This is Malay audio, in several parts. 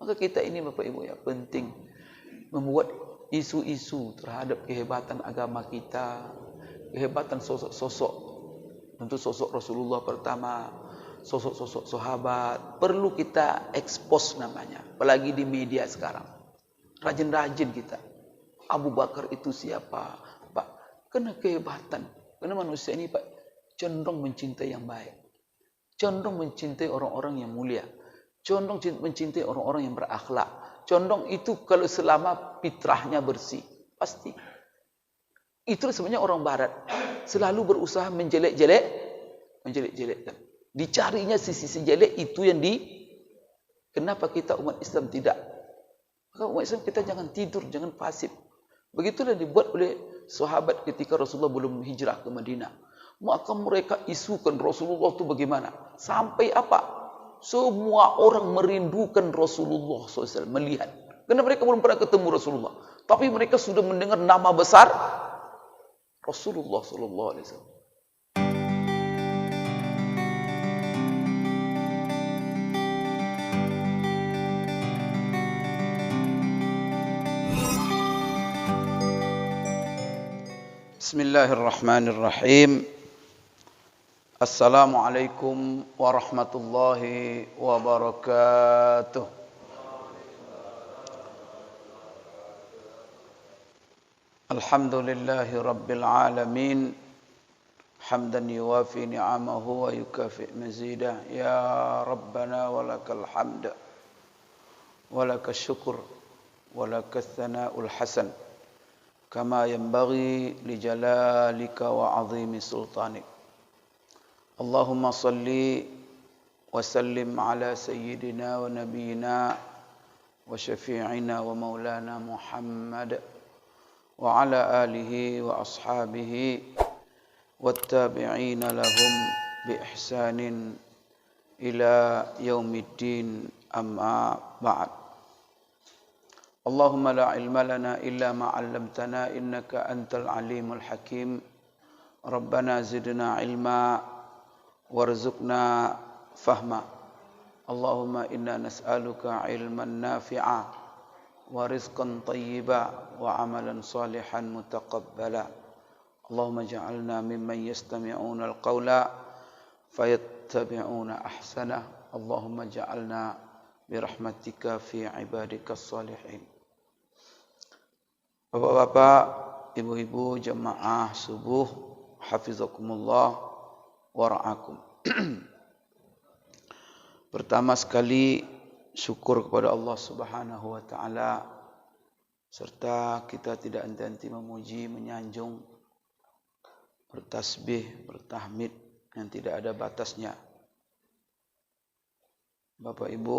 Maka kita ini Bapak Ibu ya penting membuat isu-isu terhadap kehebatan agama kita, kehebatan sosok-sosok, tentu sosok Rasulullah pertama, sosok-sosok sahabat, perlu kita expose namanya, apalagi di media sekarang. Rajin-rajin kita. Abu Bakar itu siapa? Pak, kena kehebatan. Karena manusia ini Pak cenderung mencintai yang baik. Cenderung mencintai orang-orang yang mulia. Cenderung mencintai orang-orang yang berakhlak. Cenderung itu kalau selama fitrahnya bersih. Pasti. Itu sebenarnya orang barat. Selalu berusaha menjelek-jelekkan. Dicarinya sisi-sisi jelek itu yang kenapa kita umat Islam tidak? Maka umat Islam kita jangan tidur, jangan pasif. Begitulah dibuat oleh sahabat ketika Rasulullah belum hijrah ke Madinah. Maka mereka isukan Rasulullah itu bagaimana? Sampai apa? Semua orang merindukan Rasulullah SAW, melihat. Karena mereka belum pernah ketemu Rasulullah. Tapi mereka sudah mendengar nama besar Rasulullah SAW. Bismillahirrahmanirrahim. Assalamualaikum warahmatullahi wabarakatuh. Alhamdulillahi rabbil alamin. Hamdan yuwafi ni'amahu wa yukafi mazidah. Ya Rabbana walakal hamd, walakal syukur, walakal thana'ul hasan, kama yanbaghi li jalalika wa azimi sultanik. Allahumma salli wa sallim ala sayyidina wa nabiyyina wa syafi'ina wa maulana Muhammad wa ala alihi wa ashabihi wattabi'ina lahum bi ihsanin ila yaumiddin, amma ba'd. Allahumma la ilma lana illa ma 'allamtana innaka antal alimul hakim. Rabbana zidna ilma warzuqna fahma. Allahumma inna nas'aluka ilman nafi'a wa rizqan tayyiba wa amalan salihan mutaqabbala. Allahumma ja'alna mimman yastami'una al-qawla fayattabi'una ahsana. Allahumma ja'alna birahmatika fi ibadika salihin. Bapak-bapak, ibu-ibu, jemaah subuh, hafizakumullah wara'akum. Pertama sekali syukur kepada Allah Subhanahu wa taala, serta kita tidak henti-henti memuji, menyanjung, bertasbih, bertahmid yang tidak ada batasnya. Bapak Ibu,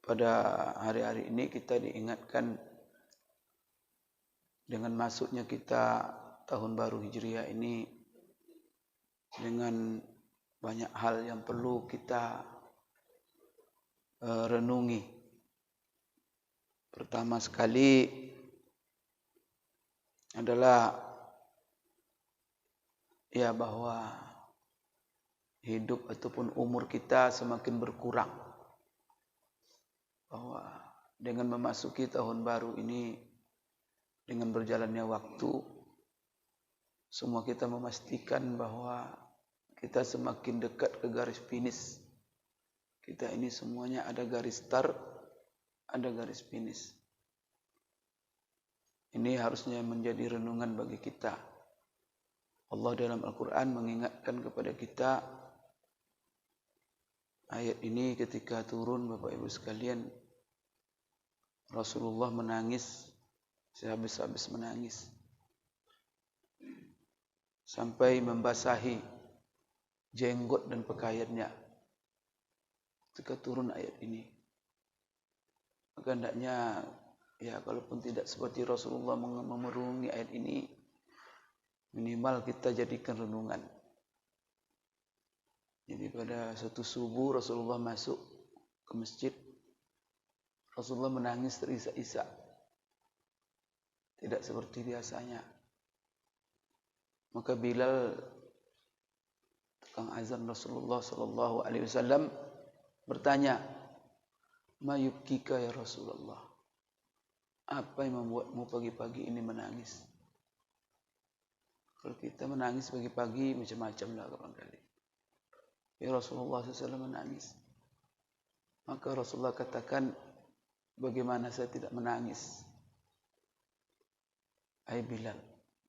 pada hari-hari ini kita diingatkan dengan masuknya kita tahun baru Hijriah ini dengan banyak hal yang perlu kita renungi. Pertama sekali adalah ya bahwa hidup ataupun umur kita semakin berkurang. Bahwa dengan memasuki tahun baru ini, dengan berjalannya waktu, semua kita memastikan bahwa kita semakin dekat ke garis finish. Kita ini semuanya ada garis start, ada garis finish. Ini harusnya menjadi renungan bagi kita. Allah dalam Al-Quran mengingatkan kepada kita, ayat ini ketika turun Bapak Ibu sekalian, Rasulullah menangis, sehabis-habis menangis, sampai membasahi jenggot dan pakaiannya ketika turun ayat ini. Maka hendaknya ya kalaupun tidak seperti Rasulullah memerenungi ayat ini, minimal kita jadikan renungan. Jadi pada satu subuh Rasulullah masuk ke masjid, Rasulullah menangis terisak-isak, tidak seperti biasanya. Maka Bilal, tukang azan Rasulullah SAW, bertanya, Ma yubkika ya Rasulullah. Apa yang membuatmu pagi-pagi ini menangis? Kalau kita menangis pagi-pagi macam-macam lah barangkali. Ya Rasulullah SAW menangis. Maka Rasulullah katakan, bagaimana saya tidak menangis? Hai Bilal,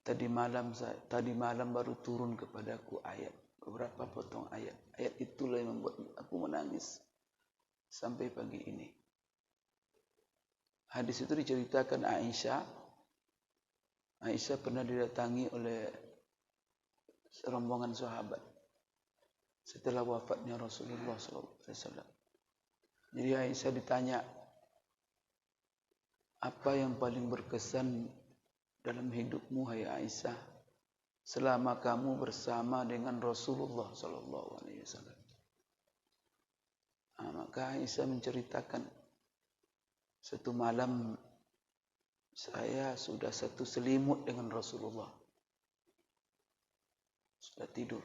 tadi malam baru turun kepadaku ayat, beberapa potong ayat. Ayat itulah yang membuat aku menangis sampai pagi ini. Hadis itu diceritakan Aisyah. Aisyah pernah didatangi oleh serombongan sahabat setelah wafatnya Rasulullah SAW. Jadi Aisyah ditanya, apa yang paling berkesan dalam hidupmu, hai Aisyah, selama kamu bersama dengan Rasulullah SAW? Maka Aisyah menceritakan, satu malam saya sudah satu selimut dengan Rasulullah. Sudah tidur.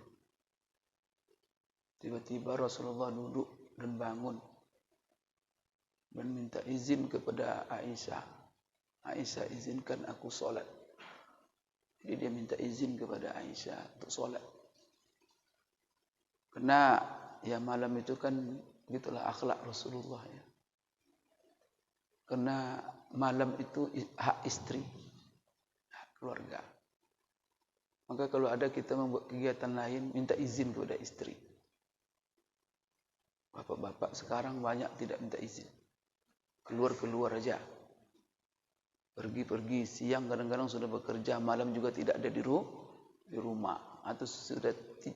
Tiba-tiba Rasulullah duduk dan bangun dan minta izin kepada Aisyah. Aisyah, izinkan aku solat. Jadi dia minta izin kepada Aisyah untuk solat. Karena ya malam itu kan gitulah akhlak Rasulullah ya. Karena malam itu hak istri, hak keluarga. Maka kalau ada kita membuat kegiatan lain, minta izin kepada istri. Bapak-bapak sekarang banyak tidak minta izin. Keluar-keluar aja. Pergi-pergi siang kadang-kadang sudah bekerja, malam juga tidak ada di rumah. Atau sudah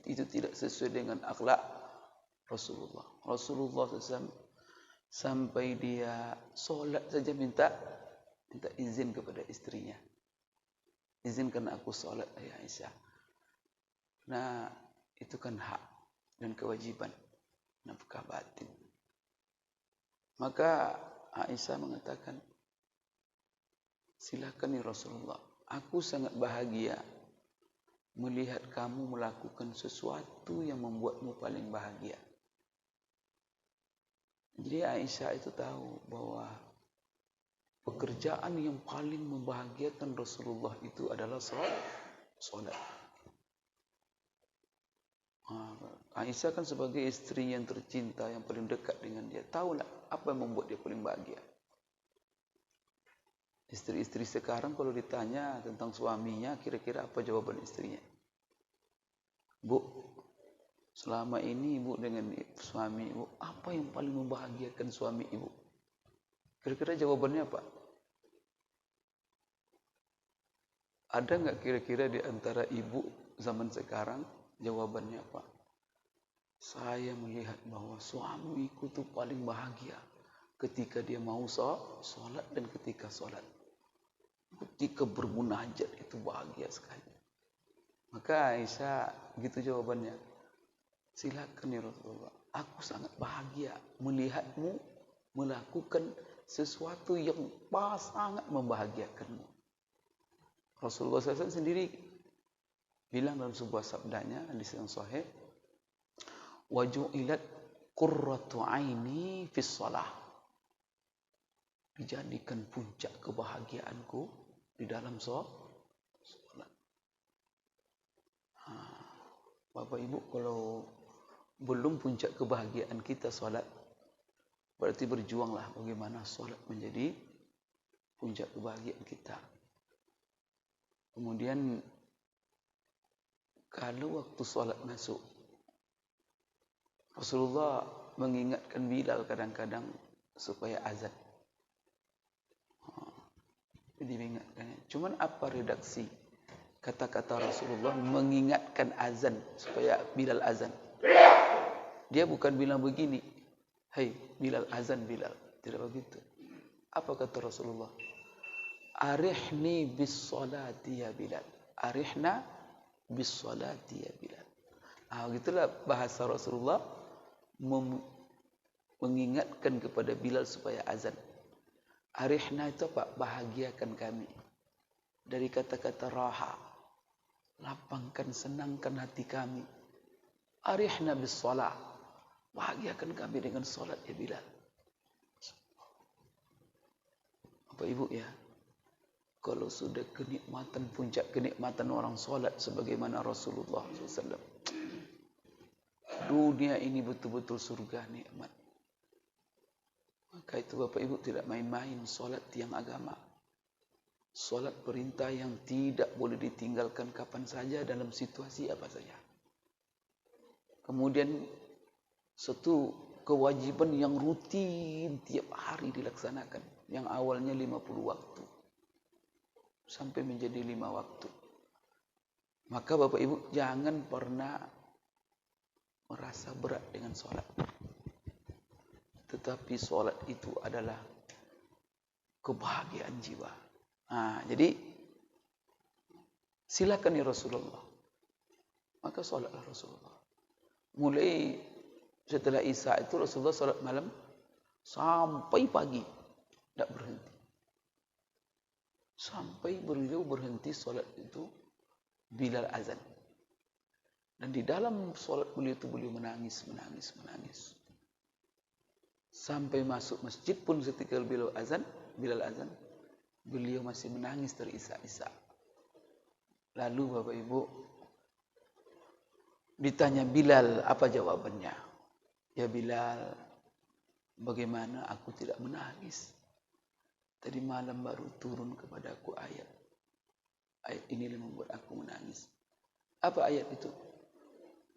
itu tidak sesuai dengan akhlak Rasulullah. Rasulullah SAW sampai dia solat saja minta izin kepada istrinya. Izinkan aku solat, ya Aisyah. Nah, itu kan hak dan kewajiban nafkah batin. Maka Aisyah mengatakan, silakan ya Rasulullah, aku sangat bahagia melihat kamu melakukan sesuatu yang membuatmu paling bahagia. Jadi Aisyah itu tahu bahwa pekerjaan yang paling membahagiakan Rasulullah itu adalah solat. Aisyah kan sebagai istri yang tercinta, yang paling dekat dengan dia, tahulah apa yang membuat dia paling bahagia. Istri-istri sekarang kalau ditanya tentang suaminya, kira-kira apa jawaban istrinya? Bu, selama ini ibu dengan suami ibu, apa yang paling membahagiakan suami ibu? Kira-kira jawabannya apa? Ada nggak kira-kira di antara ibu zaman sekarang jawabannya apa? Saya melihat bahwa suamiku itu paling bahagia ketika dia mau sholat dan ketika sholat. Ketika bermunajat itu bahagia sekali. Maka Aisyah gitu jawabannya. Silakan ya Rasulullah, aku sangat bahagia melihatmu melakukan sesuatu yang sangat membahagiakanmu. Rasulullah SAW sendiri bilang dalam sebuah sabdanya, hadis yang sahih, waju'ilat qurratu aini fis shalah. Dijadikan puncak kebahagiaanku di dalam sholat. Bapak Ibu, kalau belum puncak kebahagiaan kita sholat, berarti berjuanglah bagaimana sholat menjadi puncak kebahagiaan kita. Kemudian kalau waktu sholat masuk, Rasulullah mengingatkan Bilal kadang-kadang supaya azan. Jadi mengingatkan. Cuman apa redaksi kata-kata Rasulullah mengingatkan azan supaya Bilal azan? Dia bukan bilang begini, "Hai Bilal, azan Bilal." Tidak begitu. Apa kata Rasulullah? Arihni bis salati ya Bilal. Arihna bis salati ya Bilal. Begitulah bahasa Rasulullah mengingatkan kepada Bilal supaya azan. Arihna itu apa? Bahagiakan kami. Dari kata-kata raha. Lapangkan, senangkan hati kami. Arihna bis salat. Bahagiakan kami dengan salat ya Bilal. Ibu ya, kalau sudah kenikmatan, puncak kenikmatan orang solat sebagaimana Rasulullah SAW, dunia ini betul-betul surga nikmat. Maka itu Bapak Ibu tidak main-main solat tiang agama. Solat perintah yang tidak boleh ditinggalkan kapan saja dalam situasi apa saja. Kemudian satu kewajiban yang rutin tiap hari dilaksanakan. Yang awalnya 50 waktu. Sampai menjadi 5 waktu. Maka Bapak Ibu jangan pernah merasa berat dengan sholat. Tetapi sholat itu adalah kebahagiaan jiwa. Nah, jadi silakan ya Rasulullah. Maka sholatlah Rasulullah. Mulai setelah Isya itu Rasulullah sholat malam sampai pagi. Tidak berhenti. Sampai beliau berhenti sholat itu Bilal azan. Dan di dalam sholat beliau itu beliau menangis. Sampai masuk masjid pun ketika Bilal azan, beliau masih menangis terisak-isak. Lalu Bapak Ibu ditanya Bilal, apa jawabannya? Ya Bilal, bagaimana aku tidak menangis? Tadi malam baru turun kepadaku ayat. Ayat ini yang membuat aku menangis. Apa ayat itu?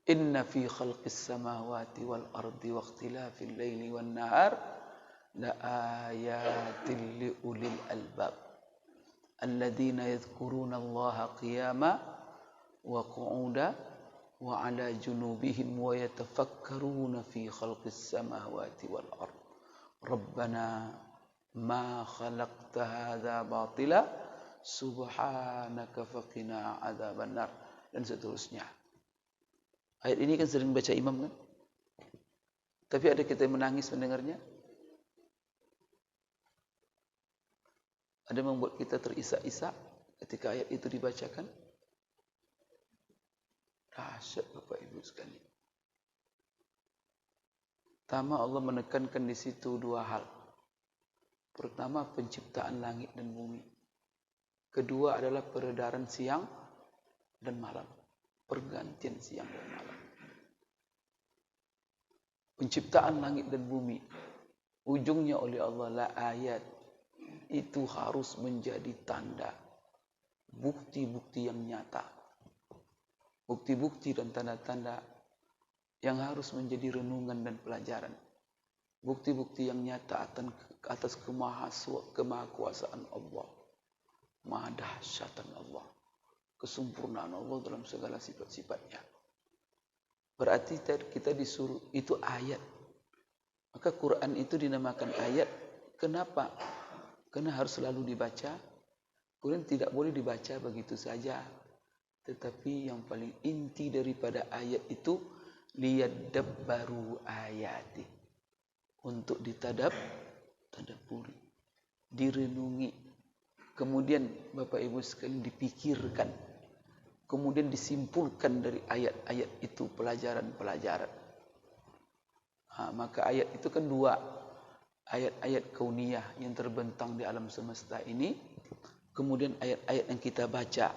Inna fi khalqis samawati wal ardi wa ikhtilafil laili wan nahar la ayatin li ulil albab alladzina yadhkuruna Allaha qiyama wa qu'uda wa ala junubihim wa yatafakkaruna fi khalqis samawati wal ard rabbana ma khalaqta hadza batila subhanaka faqina adzabannar, dan seterusnya. Ayat ini kan sering baca imam kan? Tapi ada kita yang menangis mendengarnya? Ada yang membuat kita terisak-isak ketika ayat itu dibacakan? Dahsyat Bapak Ibu sekalian. Pertama, Allah menekankan di situ dua hal. Pertama, penciptaan langit dan bumi. Kedua adalah peredaran siang dan malam. Pergantian siang dan malam. Penciptaan langit dan bumi. Ujungnya oleh Allah la ayat. Itu harus menjadi tanda. Bukti-bukti yang nyata. Bukti-bukti dan tanda-tanda yang harus menjadi renungan dan pelajaran. Bukti-bukti yang nyata atas kemahakuasaan Allah. Maha dahsyatan Allah. Kesempurnaan Allah dalam segala sifat-sifatnya. Berarti kita disuruh, itu ayat. Maka Quran itu dinamakan ayat. Kenapa? Karena harus selalu dibaca. Kemudian tidak boleh dibaca begitu saja. Tetapi yang paling inti daripada ayat itu liyadabbaru ayati. Untuk ditadaburi, direnungi. Kemudian Bapak Ibu sekalian dipikirkan. Kemudian disimpulkan dari ayat-ayat itu pelajaran-pelajaran. Maka ayat itu kan dua. Ayat-ayat kauniyah yang terbentang di alam semesta ini. Kemudian ayat-ayat yang kita baca.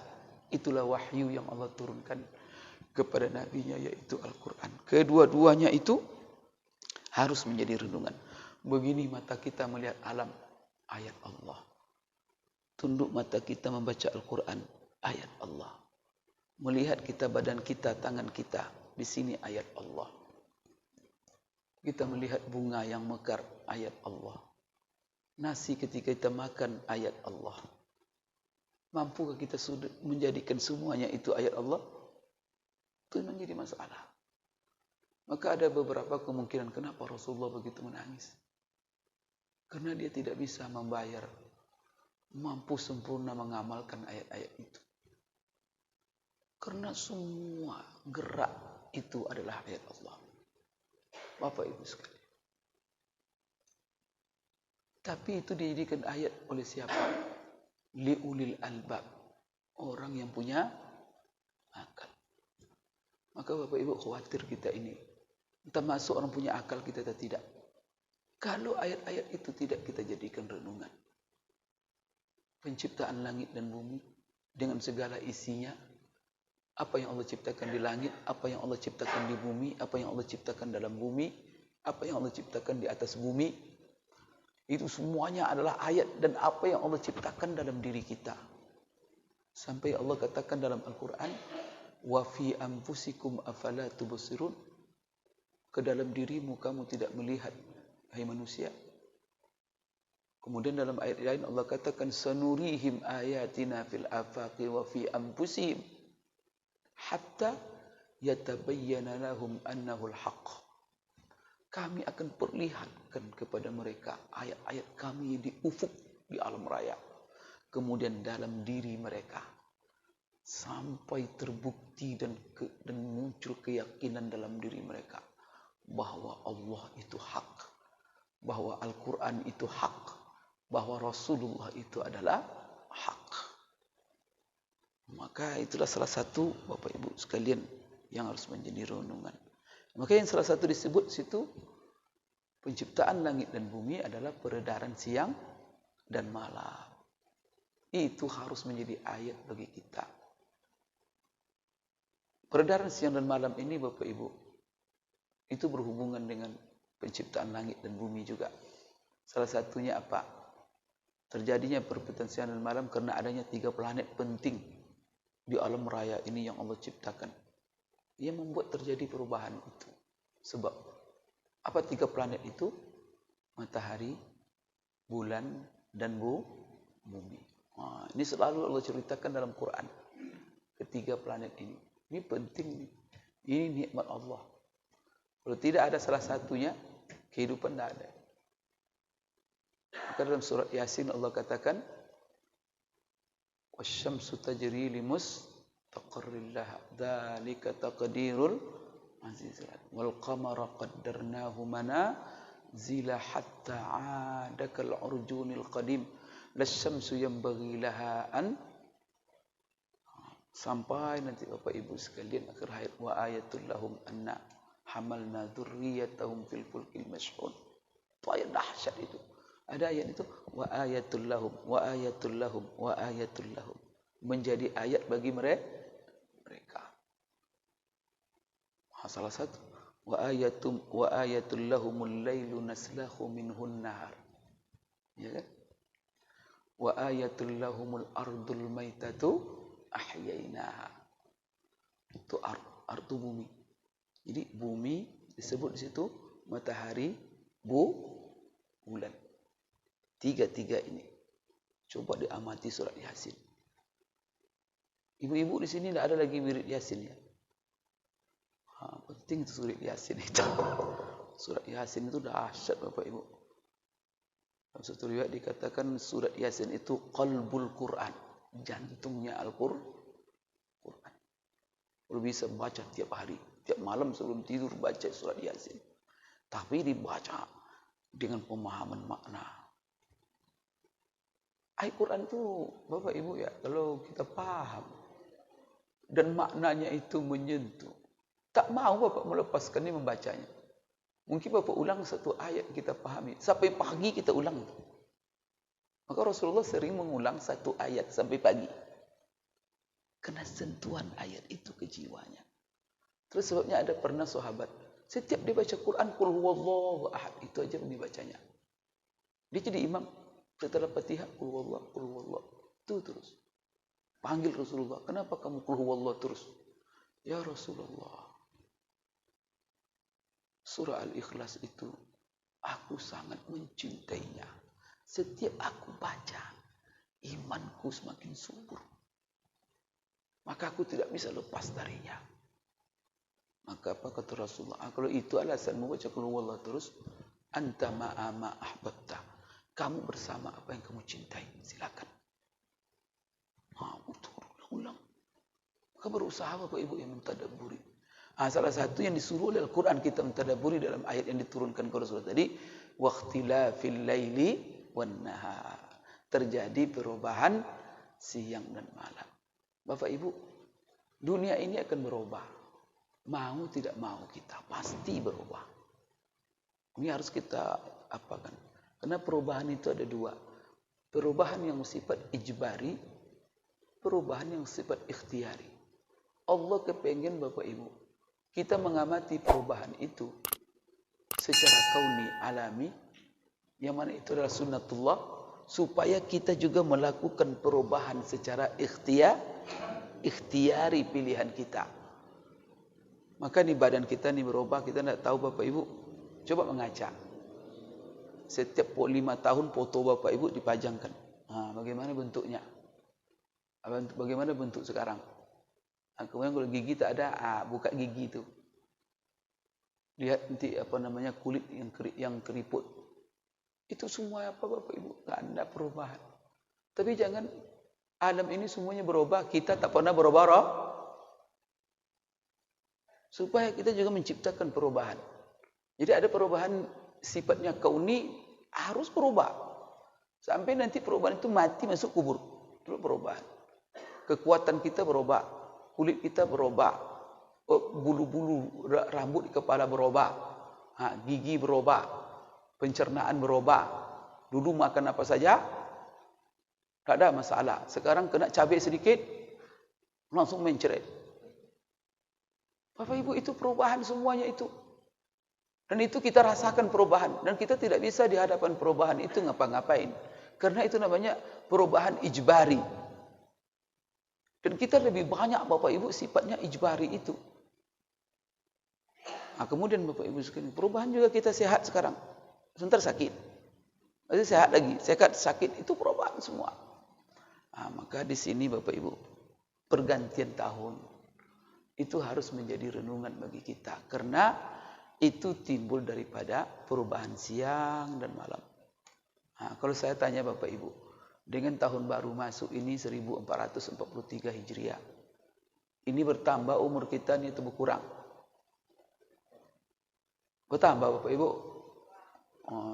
Itulah wahyu yang Allah turunkan kepada nabinya, yaitu Al-Quran. Kedua-duanya itu harus menjadi renungan. Begini mata kita melihat alam, ayat Allah. Tunduk mata kita membaca Al-Quran, ayat Allah. Melihat kita badan kita, tangan kita, di sini ayat Allah. Kita melihat bunga yang mekar, ayat Allah. Nasi ketika kita makan, ayat Allah. Mampukah kita sudah menjadikan semuanya itu ayat Allah? Itu menjadi masalah. Maka ada beberapa kemungkinan kenapa Rasulullah begitu menangis. Karena dia tidak bisa mampu sempurna mengamalkan ayat-ayat itu. Karena semua gerak itu adalah ayat Allah. Bapak Ibu sekalian. Tapi itu dijadikan ayat oleh siapa? Liulil albab. Orang yang punya akal. Maka Bapak Ibu khawatir kita ini. Termasuk orang punya akal kita atau tidak. Kalau ayat-ayat itu tidak kita jadikan renungan. penciptaan langit dan bumi dengan segala isinya. Apa yang Allah ciptakan di langit, apa yang Allah ciptakan di bumi, apa yang Allah ciptakan dalam bumi, apa yang Allah ciptakan di atas bumi. Itu semuanya adalah ayat dan apa yang Allah ciptakan dalam diri kita. Sampai Allah katakan dalam Al-Quran, wa fi anfusikum afala tubsirun. Ke dalam dirimu kamu tidak melihat, hai manusia. Kemudian dalam ayat lain Allah katakan, sanurihim ayatina fil afaqi wa fi anfusihim hatta yatabayyana lahum annahu al-haq. Kami akan perlihatkan kepada mereka ayat-ayat kami di ufuk, di alam raya. Kemudian dalam diri mereka. Sampai terbukti dan muncul keyakinan dalam diri mereka. Bahwa Allah itu hak. Bahwa Al-Quran itu hak. Bahwa Rasulullah itu adalah hak. Maka itulah salah satu Bapak Ibu sekalian yang harus menjadi renungan. Maka yang salah satu disebut situ, penciptaan langit dan bumi adalah peredaran siang dan malam. Itu harus menjadi ayat bagi kita. Peredaran siang dan malam ini Bapak Ibu, itu berhubungan dengan penciptaan langit dan bumi juga. Salah satunya apa? Terjadinya perputaran siang dan malam karena adanya 3 planet penting di alam raya ini yang Allah ciptakan. Ia membuat terjadi perubahan itu. Sebab apa 3 planet itu? Matahari, bulan, dan bumi. Nah, ini selalu Allah ceritakan dalam Quran. Ketiga planet ini. Ini penting nih. Ini nikmat Allah. Kalau tidak ada salah satunya, kehidupan tidak ada. Maka dalam surat Yasin Allah katakan, wasyamsu tajri limustaqarrin laha dzalika taqdirul azizil wal qamara qaddarnahu manazila hatta 'ada kal urjunil qadim lasyamsu yanbaghi laha an, sampai nanti Bapak Ibu sekalian akhir ayat, wa ayatul lahum anna hamalna dzurriyyatahum fil fulkil mashhun. Itu ayat dahsyat itu. Ada ayat itu, wa ayatul lahum, wa ayatul lahum, wa ayatul lahum. Menjadi ayat bagi mereka. Salah satu, wa ayatul lahumul lailu naslahu minhun nahar. Ya kan? Wa ayatul lahumul ardul maitatu ahyainaha. Itu ardu bumi. Jadi bumi disebut di situ, matahari, bulan. Tiga ini. Coba diamati surat Yasin. Ibu-ibu di sini tidak ada lagi wirid Yasin ya. Penting itu surat Yasin itu. Surat Yasin itu dahsyat Bapak Ibu. Dalam satu riwayat dikatakan surat Yasin itu qalbul Quran, jantungnya Al-Quran. Kalau bisa baca tiap hari, tiap malam sebelum tidur baca surat Yasin. Tapi dibaca dengan pemahaman makna. Al-Quran itu Bapak Ibu ya, kalau kita paham dan maknanya itu menyentuh, tak mau Bapak melepaskan ini membacanya. Mungkin Bapak ulang satu ayat kita pahami, sampai pagi kita ulang. Maka Rasulullah sering mengulang satu ayat sampai pagi. Kena sentuhan ayat itu ke jiwanya. Terus sebabnya ada pernah sahabat, setiap dia baca Quran, qul huwallahu ahad, itu aja dibacanya. Dia jadi imam. Setelah Fatihah, qul huwallahu. Itu terus. Panggil Rasulullah, kenapa kamu qul huwallahu terus? Ya Rasulullah, surah Al-Ikhlas itu aku sangat mencintainya. Setiap aku baca, imanku semakin subur. Maka aku tidak bisa lepas darinya. Maka apa kata Rasulullah? Kalau itu alasanmu baca qul huwallahu terus, anta ma'a ma ahbabta. Kamu bersama apa yang kamu cintai. Silakan. Ulang. Maka berusaha Bapak Ibu yang mentadabburi. Salah satu yang disuruh oleh Al-Quran kita mentadabburi dalam ayat yang diturunkan ke Rasulullah tadi, waqtilafil laili wan nahar. Terjadi perubahan siang dan malam. Bapak Ibu, dunia ini akan berubah. Mau tidak mau kita pasti berubah. Ini harus kita apakan? Karena perubahan itu ada dua. perubahan yang sifat ijbari, perubahan yang sifat ikhtiari. Allah kepengen Bapak Ibu, kita mengamati perubahan itu secara kauni alami, yang mana itu adalah sunnatullah, supaya kita juga melakukan perubahan secara ikhtiari pilihan kita. Maka ni badan kita ni berubah, kita tidak tahu Bapak Ibu. Coba mengaca. Setiap 5 tahun foto Bapak Ibu dipajangkan. Bagaimana bentuknya? Bagaimana bentuk sekarang? Kemudian kalau gigi tak ada, buka gigi itu. Lihat nanti kulit yang keriput. Itu semua apa Bapak Ibu? Tak ada perubahan. Tapi jangan alam ini semuanya berubah, kita tak pernah berubah. Supaya kita juga menciptakan perubahan. Jadi ada perubahan sifatnya kauni, harus berubah. Sampai nanti perubahan itu mati masuk kubur. Itu perubahan. Kekuatan kita berubah, kulit kita berubah, bulu-bulu rambut di kepala berubah, gigi berubah, pencernaan berubah. Dulu makan apa saja, tak ada masalah. Sekarang kena cabai sedikit, langsung menceret. Bapak Ibu, itu perubahan semuanya itu. Dan itu kita rasakan perubahan. Dan kita tidak bisa di hadapan perubahan itu ngapa-ngapain. Karena itu namanya perubahan ijbari. Dan kita lebih banyak Bapak Ibu sifatnya ijbari itu. Kemudian Bapak Ibu sekalian, perubahan juga kita sehat sekarang. Sebentar sakit. Masih sehat lagi. Sehat, sakit, itu perubahan semua. Maka di sini Bapak Ibu, pergantian tahun itu harus menjadi renungan bagi kita. Karena itu timbul daripada perubahan siang dan malam. Kalau saya tanya Bapak Ibu, dengan tahun baru masuk ini 1443 Hijriah. Ini bertambah umur kita ini atau berkurang? Bertambah Bapak Ibu.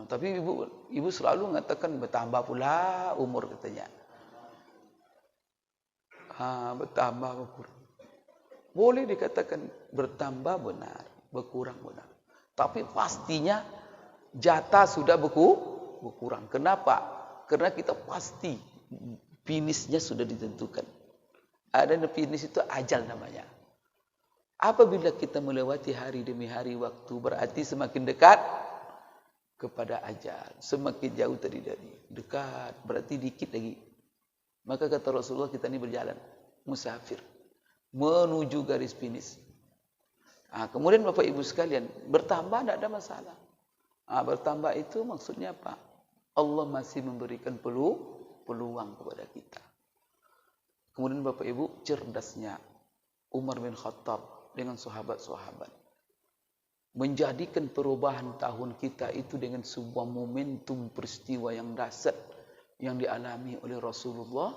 Tapi Ibu selalu mengatakan bertambah pula umur katanya. Bertambah, berkurang. Boleh dikatakan bertambah benar, berkurang benar. Tapi pastinya jatah sudah berkurang. Kenapa? Karena kita pasti finishnya sudah ditentukan. Ada finish itu ajal namanya. Apabila kita melewati hari demi hari waktu, berarti semakin dekat kepada ajal. Semakin jauh tadi dari dekat, berarti dikit lagi. Maka kata Rasulullah, kita ini berjalan, musafir, menuju garis finish. Kemudian Bapak Ibu sekalian, bertambah tidak ada masalah. Bertambah itu maksudnya apa? Allah masih memberikan peluang kepada kita. Kemudian Bapak Ibu, cerdasnya Umar bin Khattab dengan sahabat-sahabat menjadikan perubahan tahun kita itu dengan sebuah momentum peristiwa yang dahsyat yang dialami oleh Rasulullah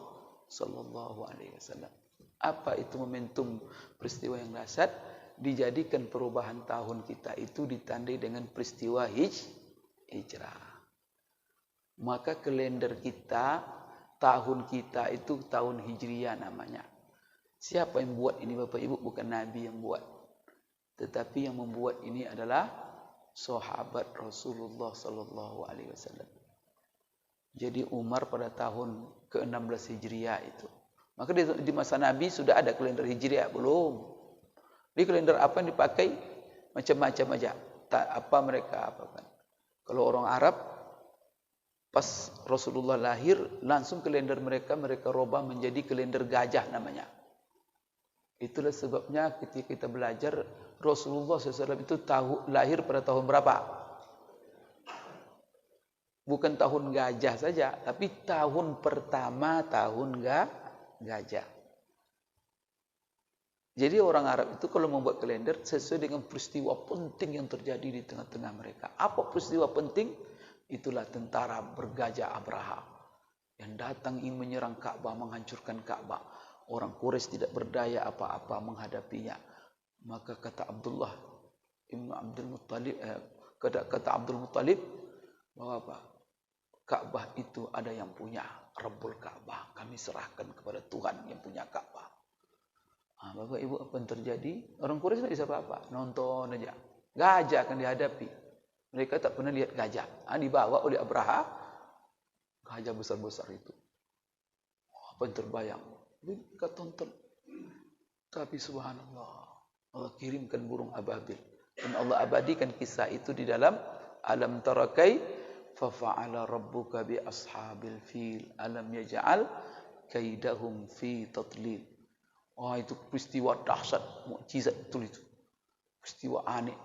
sallallahu alaihi wasallam. Apa itu momentum peristiwa yang dahsyat? Dijadikan perubahan tahun kita itu ditandai dengan peristiwa hijrah. Maka kalender kita, tahun kita itu tahun Hijriah namanya. Siapa yang buat ini Bapak Ibu? Bukan Nabi yang buat. Tetapi yang membuat ini adalah sahabat Rasulullah sallallahu alaihi wasallam. Jadi Umar pada tahun ke-16 Hijriah itu. Maka di masa Nabi sudah ada kalender Hijriah belum? Di kalender apa yang dipakai? Macam-macam aja. Apa mereka apakan. Kalau orang Arab, pas Rasulullah lahir, langsung kalender mereka robah menjadi kalender gajah namanya. Itulah sebabnya ketika kita belajar, Rasulullah SAW itu lahir pada tahun berapa? Bukan tahun gajah saja, tapi tahun pertama tahun gajah. Jadi orang Arab itu kalau membuat kalender sesuai dengan peristiwa penting yang terjadi di tengah-tengah mereka. Apa peristiwa penting? Itulah tentara bergajah Abraha yang datang ingin menyerang Ka'bah, menghancurkan Ka'bah. Orang Quraisy tidak berdaya apa-apa menghadapinya. Maka kata Abdullah Ibn Abdul Muttalib, kata Abdul Muttalib bahwa apa? Ka'bah itu ada yang punya, Rabbul Ka'bah. Kami serahkan kepada Tuhan yang punya Ka'bah. Bapak Ibu, apa yang terjadi? Orang Quraisy tidak bisa apa-apa, nonton aja. Gajah akan dihadapi. Mereka tak pernah lihat gajah. Dibawa oleh Abraha. gajah besar-besar itu. Apa yang terbayang? Mereka tonton. Tapi subhanallah, Allah kirimkan burung ababil. Dan Allah abadikan kisah itu di dalam alam tarakai fafa'ala rabbuka bi ashabil fil alam yaj'al kaidahum fi tadlil. Itu peristiwa dahsyat, mukjizat betul itu. Peristiwa aneh.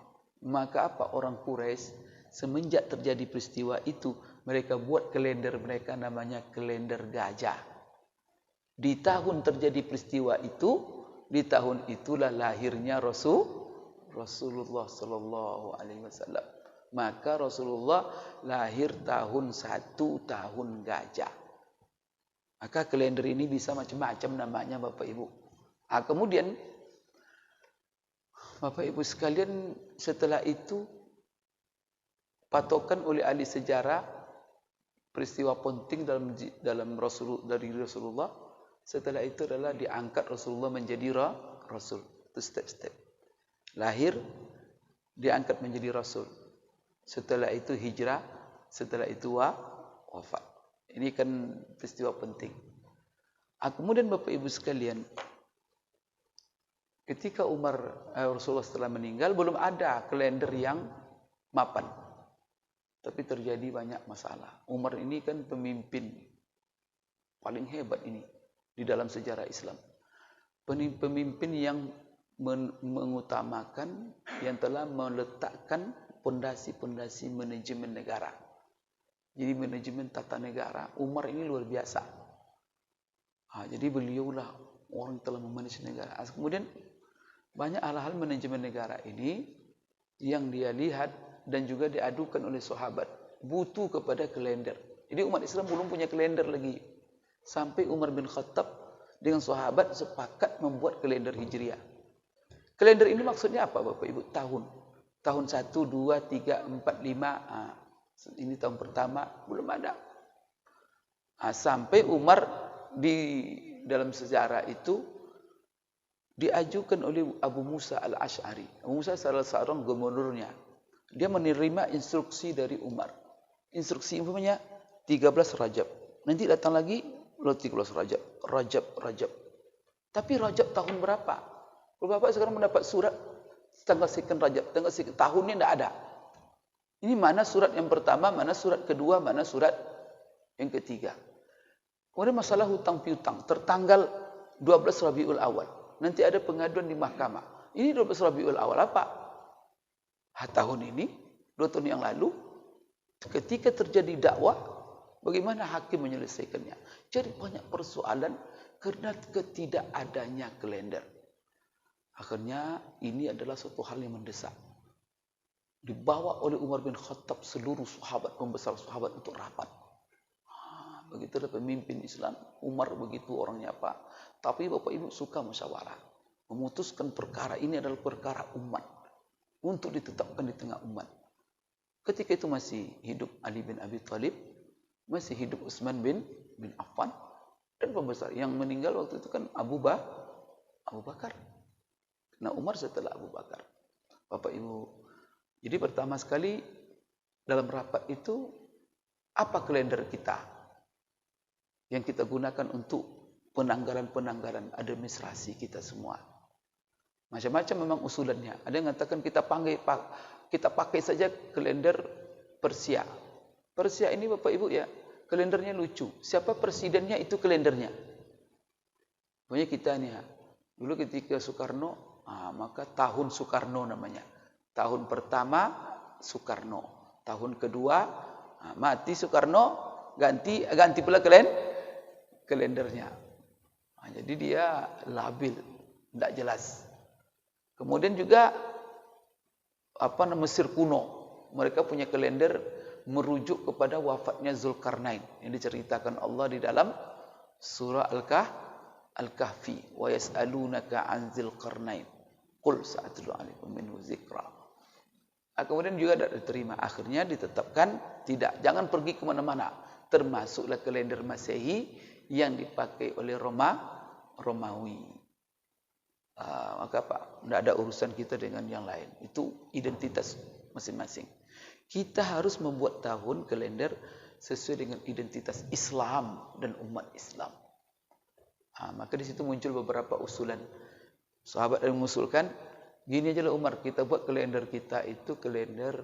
Maka apa orang Quraisy semenjak terjadi peristiwa itu, mereka buat kalender mereka namanya kalender gajah. Di tahun terjadi peristiwa itu, di tahun itulah lahirnya Rasulullah sallallahu alaihi wasallam. Maka Rasulullah lahir tahun 1 tahun gajah. Maka kalender ini bisa macam-macam namanya Bapak Ibu. Kemudian Bapak Ibu sekalian, setelah itu patokan oleh ahli sejarah peristiwa penting dalam dari Rasulullah. Setelah itu adalah diangkat Rasulullah menjadi Rasul. Itu step-step. Lahir, diangkat menjadi Rasul. Setelah itu hijrah, setelah itu wafat. Ini kan peristiwa penting. Kemudian Bapak Ibu sekalian, ketika Rasulullah setelah meninggal, belum ada kalender yang mapan. Tapi terjadi banyak masalah. Umar ini kan pemimpin paling hebat ini di dalam sejarah Islam. Pemimpin yang mengutamakan, yang telah meletakkan pondasi-pondasi manajemen negara. Jadi manajemen tata negara, Umar ini luar biasa. Jadi beliaulah orang yang telah memanage negara. Kemudian banyak hal-hal manajemen negara ini yang dia lihat dan juga diadukan oleh sahabat. Butuh kepada kalender. Jadi umat Islam belum punya kalender lagi. Sampai Umar bin Khattab dengan sahabat sepakat membuat kalender Hijriah. Kalender ini maksudnya apa Bapak Ibu? Tahun 1, 2, 3, 4, 5. Ini tahun pertama, belum ada. Sampai Umar di dalam sejarah itu diajukan oleh Abu Musa al-Ash'ari. Abu Musa salah seorang gubernurnya. Dia menerima instruksi dari Umar. Instruksi umpamanya 13 Rajab. Nanti datang lagi 13 Rajab. Rajab. Tapi Rajab tahun berapa? Kalau Bapak sekarang mendapat surat tanggal sekian Rajab, tanggal sekian, tahunnya tidak ada. Ini mana surat yang pertama, mana surat kedua, mana surat yang ketiga. Kemudian masalah hutang piutang, tertanggal 12 Rabiul Awal. Nanti ada pengaduan di mahkamah. Ini 12 Rabiul Awal apa? Tahun ini, 2 tahun yang lalu, ketika terjadi dakwah, bagaimana hakim menyelesaikannya? Jadi banyak persoalan karena ketidakadanya kalender. Akhirnya ini adalah suatu hal yang mendesak. Dibawa oleh Umar bin Khattab seluruh sahabat, pembesar sahabat untuk rapat. Begitulah pemimpin Islam. Umar begitu orangnya apa. Tapi Bapak Ibu suka musyawarah. Memutuskan perkara ini adalah perkara umat. Untuk ditetapkan di tengah umat. Ketika itu masih hidup Ali bin Abi Thalib. Masih hidup Utsman bin Affan. Dan pembesar. Yang meninggal waktu itu kan Abu Bakar. Nah Umar setelah Abu Bakar. Bapak Ibu. Jadi pertama sekali dalam rapat itu. Apa kalender kita? Yang kita gunakan untuk penanggalan administrasi kita semua. Macam-macam memang usulannya. Ada yang mengatakan kita pakai saja kalender Persia. Persia ini Bapak Ibu ya, kalendernya lucu. Siapa presidennya itu kalendernya. Pokoknya kita nih ya. Dulu ketika Soekarno, maka tahun Soekarno namanya. Tahun pertama Soekarno. Tahun kedua mati Soekarno, ganti pula kalendernya. Jadi dia labil, tidak jelas. Kemudian juga Mesir kuno, mereka punya kalender merujuk kepada wafatnya Zulkarnain yang diceritakan Allah di dalam surah Al-Kahfi. Wa yas'alunaka 'an Dzulqarnain. Qul sa'atlu 'alaikum minhu dzikra. Kemudian juga tidak diterima. Akhirnya ditetapkan jangan pergi ke mana-mana. Termasuklah kalender Masehi yang dipakai oleh Romawi. Maka tidak ada urusan kita dengan yang lain. Itu identitas masing-masing. Kita harus membuat tahun kalender sesuai dengan identitas Islam dan umat Islam. Maka di situ muncul beberapa usulan. Sahabat yang mengusulkan, gini aja lah Umar, kita buat kalender kita itu kalender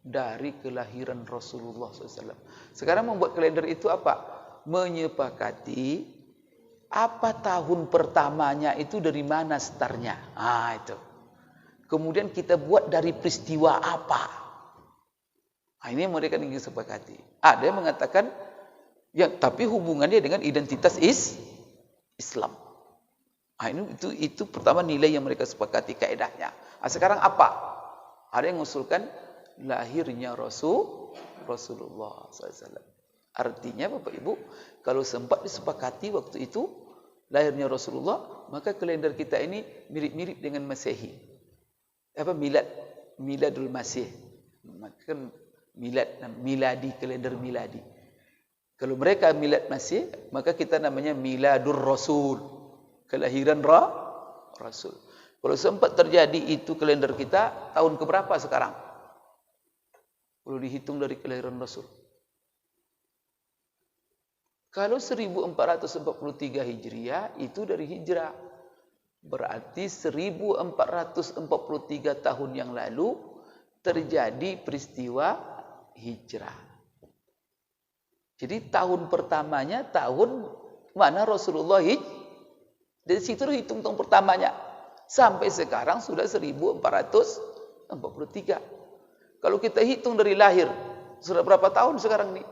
dari kelahiran Rasulullah SAW. Sekarang membuat kalender itu apa? Menyepakati apa tahun pertamanya itu dari mana startnya. Itu. Kemudian kita buat dari peristiwa apa. Ini yang mereka ingin sepakati. Ada yang mengatakan, tapi hubungannya dengan identitas Islam. Itu pertama nilai yang mereka sepakati kaedahnya. Sekarang apa? Ada yang mengusulkan lahirnya Rasulullah SAW. Artinya Bapak Ibu, kalau sempat disepakati waktu itu lahirnya Rasulullah, maka kalender kita ini mirip-mirip dengan Masehi. Miladul Masih. Maka miladi, kalender miladi. Kalau mereka milad Masih, maka kita namanya Miladur Rasul, kelahiran Rasul. Kalau sempat terjadi itu kalender kita, tahun keberapa sekarang? Kalau dihitung dari kelahiran Rasul. Kalau 1443 Hijriah, itu dari hijrah. Berarti 1443 tahun yang lalu terjadi peristiwa hijrah. Jadi tahun pertamanya tahun mana Rasulullah dari situ hitung tahun pertamanya. Sampai sekarang sudah 1443. Kalau kita hitung dari lahir, sudah berapa tahun sekarang nih?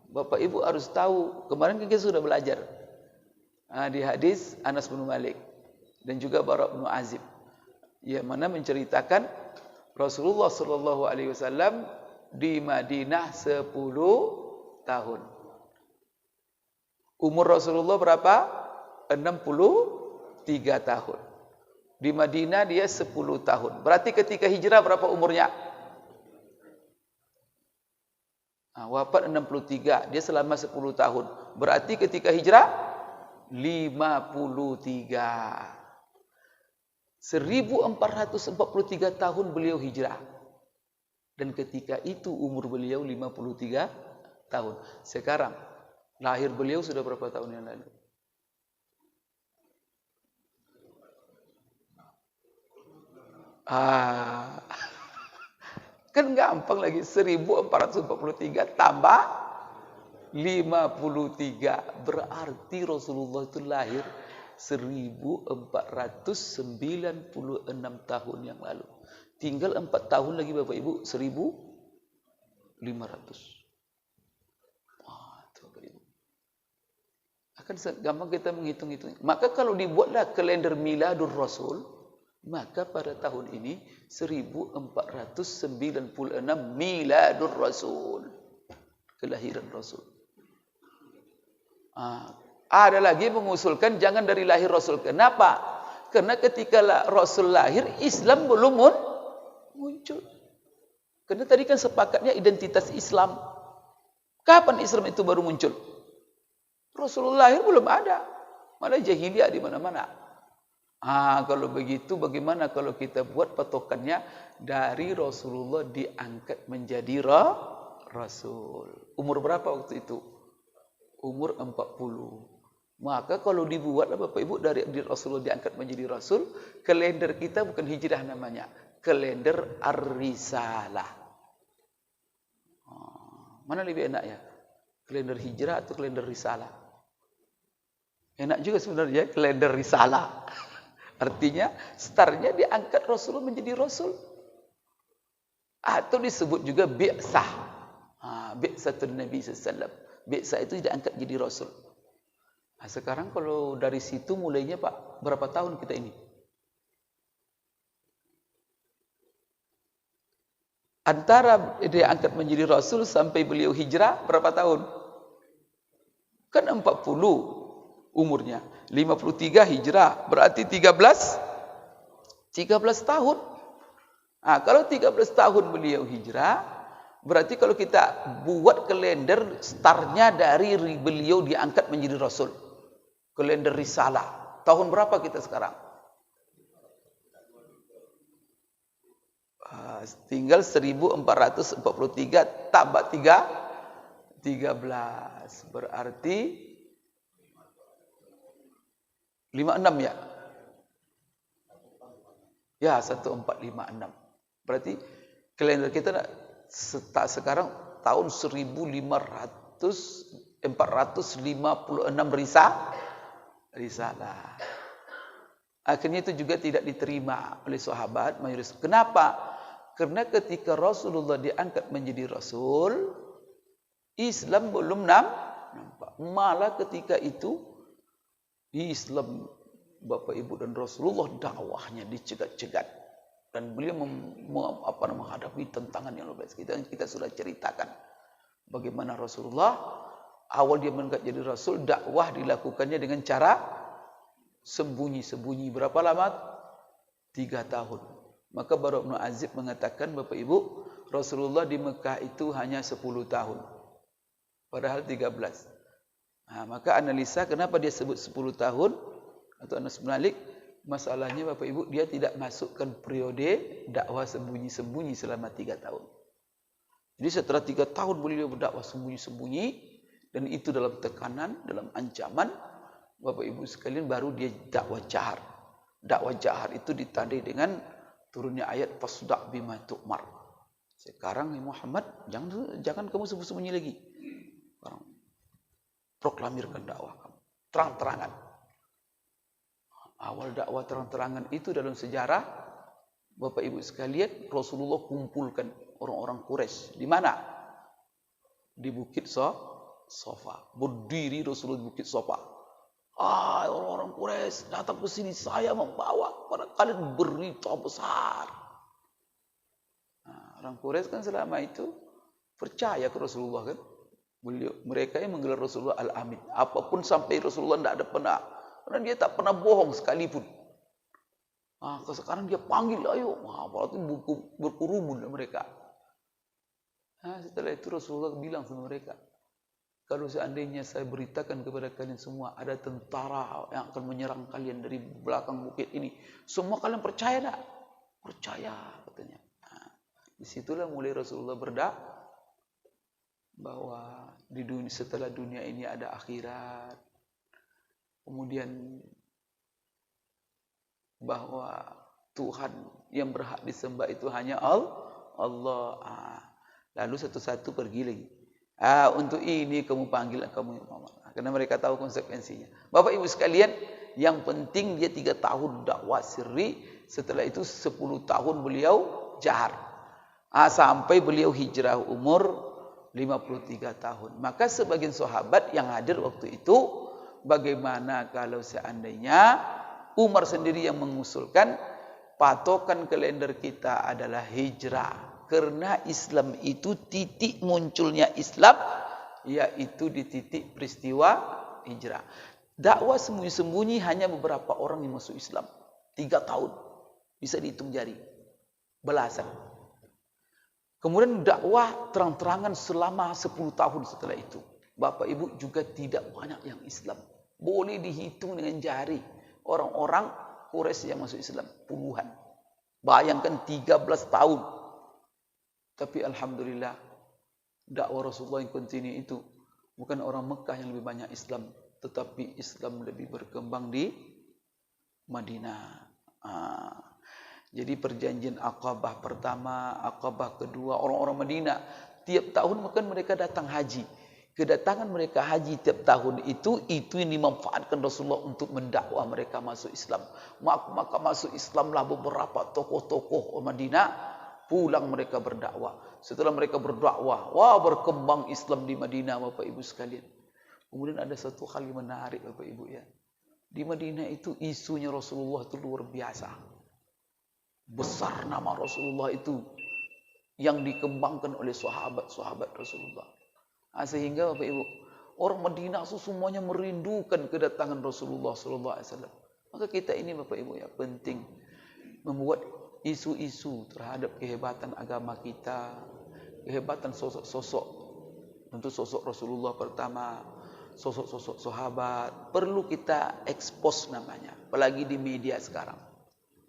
Bapak Ibu harus tahu, kemarin kita sudah belajar di hadis Anas bin Malik dan juga Bara bin Azib, yang mana menceritakan Rasulullah sallallahu alaihi wasallam di Madinah 10 tahun. Umur Rasulullah berapa? 63 tahun. Di Madinah dia 10 tahun. Berarti ketika hijrah berapa umurnya? Wafat 63, dia selama 10 tahun. Berarti ketika hijrah 53. 1443 tahun beliau hijrah. Dan ketika itu umur beliau 53 tahun. Sekarang lahir beliau sudah berapa tahun yang lalu? Kan gampang lagi, 1443 tambah 53. Berarti Rasulullah itu lahir 1496 tahun yang lalu. Tinggal 4 tahun lagi Bapak Ibu, 1500. Itu Bapak Ibu. Akan gampang kita menghitung-hitung. Maka kalau dibuatlah kalender Miladur Rasul, maka pada tahun ini 1496 Miladur Rasul, kelahiran Rasul. Ada lagi mengusulkan jangan dari lahir Rasul. Kenapa? Karena ketika Rasul lahir, Islam belum muncul. Karena tadi kan sepakatnya identitas Islam. Kapan Islam itu baru muncul? Rasulullah lahir belum ada. Malah jahiliyah di mana-mana. Kalau begitu bagaimana kalau kita buat patokannya dari Rasulullah diangkat menjadi Rasul. Umur berapa waktu itu? Umur 40. Maka kalau dibuatlah Bapak Ibu dari Rasulullah diangkat menjadi Rasul, kalender kita bukan hijrah namanya, kalender Ar-Risalah. Mana lebih enak ya? Kalender hijrah atau kalender Risalah? Enak juga sebenarnya kalender Risalah. Artinya startnya diangkat Rasulullah menjadi Rasul. Atau disebut juga bi'sah. Bi'satun Nabi SAW. Bi'sah itu diangkat jadi Rasul. Sekarang kalau dari situ mulainya Pak, berapa tahun kita ini? Antara dia angkat menjadi Rasul sampai beliau hijrah, berapa tahun? Kan 40 umurnya. 53 hijrah, berarti 13 tahun. Kalau 13 tahun beliau hijrah, berarti kalau kita buat kalender startnya dari beliau diangkat menjadi Rasul. Kalender Risalah. Tahun berapa kita sekarang? Tinggal 1443 tambah 13. Berarti 56 ya? Ya, 1456. Berarti kalender kita sekarang tahun 1456 risalah. Akhirnya itu juga tidak diterima oleh sahabat mayoritas. Kenapa? Karena ketika Rasulullah diangkat menjadi Rasul, Islam belum nampak. Malah ketika itu Islam, Bapak Ibu dan Rasulullah dakwahnya dicegat-cegat. Dan beliau menghadapi tantangan yang luar biasa. Kita sudah ceritakan bagaimana Rasulullah awal dia mengangkat jadi Rasul, dakwah dilakukannya dengan cara sembunyi-sembunyi. Berapa lama? 3 tahun. Maka Bara bin Azib mengatakan, Bapak Ibu, Rasulullah di Mekah itu hanya 10 tahun. Padahal 13. Maka analisa kenapa dia sebut 10 tahun atau Anas bin Malik? Masalahnya Bapak Ibu, dia tidak masukkan periode dakwah sembunyi-sembunyi selama 3 tahun. Jadi setelah 3 tahun beliau berdakwah sembunyi-sembunyi, dan itu dalam tekanan, dalam ancaman, Bapak Ibu sekalian, baru dia dakwah jahar. Dakwah jahar itu ditandai dengan turunnya ayat fasda' bima tu'mar. Sekarang ya Muhammad, jangan kamu sembunyi lagi. Proklamirkan dakwah kamu terang-terangan. Awal dakwah terang-terangan itu dalam sejarah, Bapak Ibu sekalian, Rasulullah kumpulkan orang-orang Quraisy. Di mana? Di Bukit Sofa. Berdiri Rasulullah di Bukit Sofa. Orang-orang Quraisy datang ke sini, saya membawa pada kalian berita besar. Orang Quraisy kan selama itu percaya ke Rasulullah kan. Mereka yang menggelar Rasulullah Al-Amin. Apapun sampai Rasulullah tidak ada pernah. Karena dia tak pernah bohong sekalipun. Sekarang dia panggil, ayo. Berarti berkerumun mereka. Setelah itu Rasulullah bilang sama mereka, kalau seandainya saya beritakan kepada kalian semua, ada tentara yang akan menyerang kalian dari belakang bukit ini, semua kalian percaya tak? Percaya, katanya. Disitulah mulai Rasulullah berdakwah bahwa di dunia, setelah dunia ini ada akhirat. Kemudian bahwa Tuhan yang berhak disembah itu hanya Allah. Lalu satu-satu pergi lagi. Untuk ini kamu panggil kamu Muhammad. Karena mereka tahu konsekuensinya. Bapak Ibu sekalian, yang penting dia 3 tahun dakwah sirri. Setelah itu 10 tahun beliau jahar. Sampai beliau hijrah umur 53 tahun. Maka sebagian sahabat yang hadir waktu itu, bagaimana kalau seandainya Umar sendiri yang mengusulkan patokan kalender kita adalah hijrah. Karena Islam itu titik munculnya Islam, yaitu di titik peristiwa hijrah. Dakwah sembunyi-sembunyi hanya beberapa orang yang masuk Islam. 3 tahun. Bisa dihitung jari. Belasan. Kemudian dakwah terang-terangan selama 10 tahun setelah itu. Bapak Ibu juga tidak banyak yang Islam. Boleh dihitung dengan jari. Orang-orang Quraisy yang masuk Islam. Puluhan. Bayangkan 13 tahun. Tapi Alhamdulillah, dakwah Rasulullah yang kontinu itu. Bukan orang Mekah yang lebih banyak Islam. Tetapi Islam lebih berkembang di Madinah. Jadi perjanjian Aqabah pertama, Aqabah kedua, orang-orang Madinah. Tiap tahun bahkan mereka datang haji. Kedatangan mereka haji tiap tahun itu yang dimanfaatkan Rasulullah untuk mendakwah mereka masuk Islam. Maka masuk Islamlah beberapa tokoh-tokoh Madinah. Pulang mereka berdakwah. Setelah mereka berdakwah, berkembang Islam di Madinah, Bapak Ibu sekalian. Kemudian ada satu hal yang menarik, Bapak Ibu ya. Di Madinah itu isunya Rasulullah itu luar biasa. Besar nama Rasulullah itu yang dikembangkan oleh sahabat-sahabat Rasulullah. Sehingga Bapak Ibu, orang Madinah itu semuanya merindukan kedatangan Rasulullah SAW. Maka kita ini Bapak Ibu ya penting membuat isu-isu terhadap kehebatan agama kita, kehebatan sosok-sosok. Tentu sosok Rasulullah pertama, sosok-sosok sahabat, perlu kita expose namanya. Apalagi di media sekarang.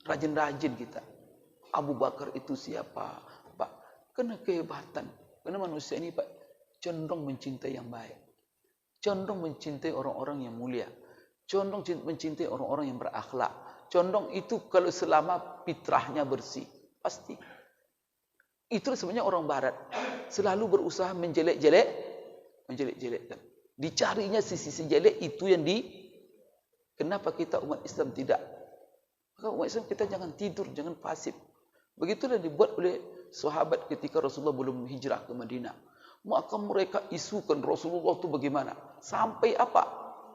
Rajin-rajin kita. Abu Bakar itu siapa, Pak? Karena kehebatan. Karena manusia ini, Pak, cenderung mencintai yang baik. Cenderung mencintai orang-orang yang mulia. Cenderung mencintai orang-orang yang berakhlak. Cenderung itu kalau selama fitrahnya bersih. Pasti. Itu sebenarnya orang barat. Selalu berusaha menjelek-jelekkan. Dicarinya sisi-sisi jelek itu yang Kenapa kita umat Islam tidak? Maka umat Islam kita jangan tidur, jangan pasif. Begitulah dibuat oleh sahabat ketika Rasulullah belum hijrah ke Madinah. Maka mereka isukan Rasulullah itu bagaimana? Sampai apa?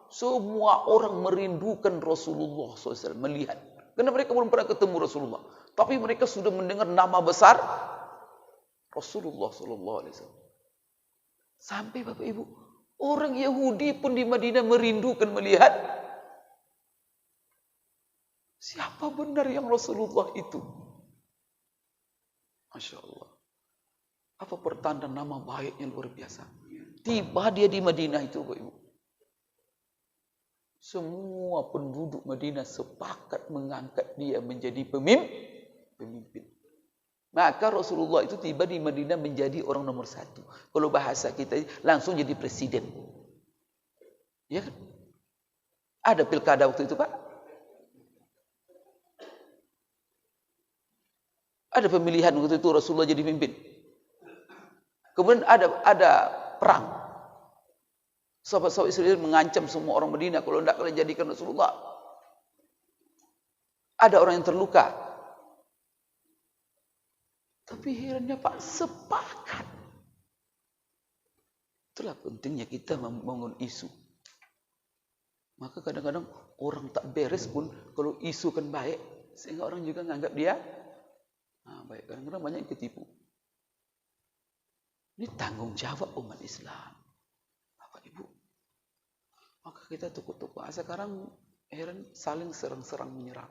Semua orang merindukan Rasulullah SAW, melihat. Karena mereka belum pernah ketemu Rasulullah. Tapi mereka sudah mendengar nama besar Rasulullah SAW. Sampai Bapak Ibu, orang Yahudi pun di Madinah merindukan melihat siapa benar yang Rasulullah itu. Masya Allah. Apa pertanda nama baiknya luar biasa. Tiba dia di Madinah itu Bapak Ibu. Semua penduduk Madinah sepakat mengangkat dia menjadi pemimpin. Maka Rasulullah itu tiba di Madinah menjadi orang nomor 1. Kalau bahasa kita langsung jadi presiden. Ya kan? Ada pilkada waktu itu, Pak? Ada pemilihan waktu itu Rasulullah jadi pemimpin. Kemudian ada perang. Sahabat-sahabat Israel mengancam semua orang Madinah kalau tidak kalian jadikan Rasulullah. Ada orang yang terluka. Tapi herannya Pak, sepakat. Itulah pentingnya kita membangun isu. Maka kadang-kadang orang tak beres pun kalau isu kan baik, sehingga orang juga menganggap dia baik. Kadang-kadang banyak yang ketipu. Ini tanggung jawab umat Islam, Bapak Ibu. Maka kita tukuk-tukuk. Sekarang heran saling serang-serang menyerang.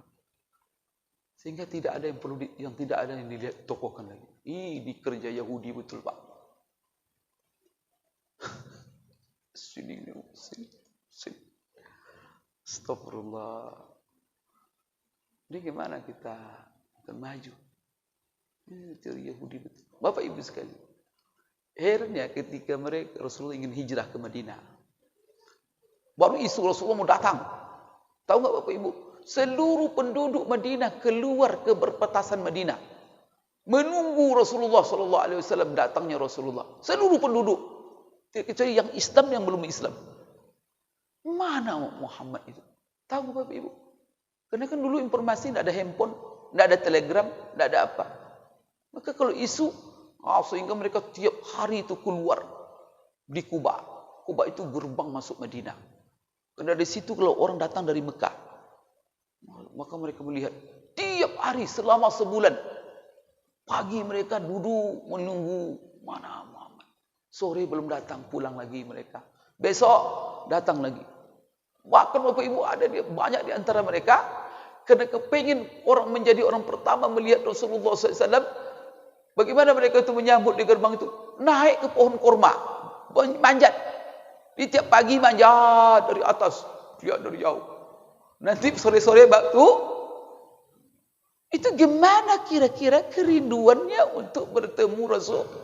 Sehingga tidak ada yang tidak ada yang dilihat tokohkan lagi. Ini kerja Yahudi betul, Pak. Sini. Astagfirullah. Ini gimana kita akan maju? Ini teori Yahudi betul. Bapak Ibu sekali. Herannya ketika mereka Rasulullah ingin hijrah ke Madinah. Baru isu Rasulullah mau datang. Tahu nggak Bapak Ibu? Seluruh penduduk Madinah keluar ke perbatasan Madinah. Menunggu Rasulullah SAW datangnya Rasulullah. Seluruh penduduk. Kecuali yang Islam yang belum Islam. Mana Muhammad itu? Tahu Bapak Ibu? Karena kan dulu informasi tidak ada handphone, tidak ada telegram, tidak ada apa. Maka kalau isu, sehingga mereka tiap hari itu keluar di Kuba. Kuba itu gerbang masuk Madinah. Karena di situ kalau orang datang dari Mekah, maka mereka melihat tiap hari selama sebulan. Pagi mereka duduk menunggu mana Muhammad. Sore belum datang, pulang lagi mereka. Besok datang lagi. Bahkan Bapak Ibu ada banyak di antara mereka karena kepingin orang menjadi orang pertama melihat Rasulullah SAW. Bagaimana mereka itu menyambut di gerbang itu? Naik ke pohon kurma, manjat. Di tiap pagi manjat dari atas, lihat dari jauh. Nanti sore-sore waktu itu gimana kira-kira kerinduannya untuk bertemu Rasulullah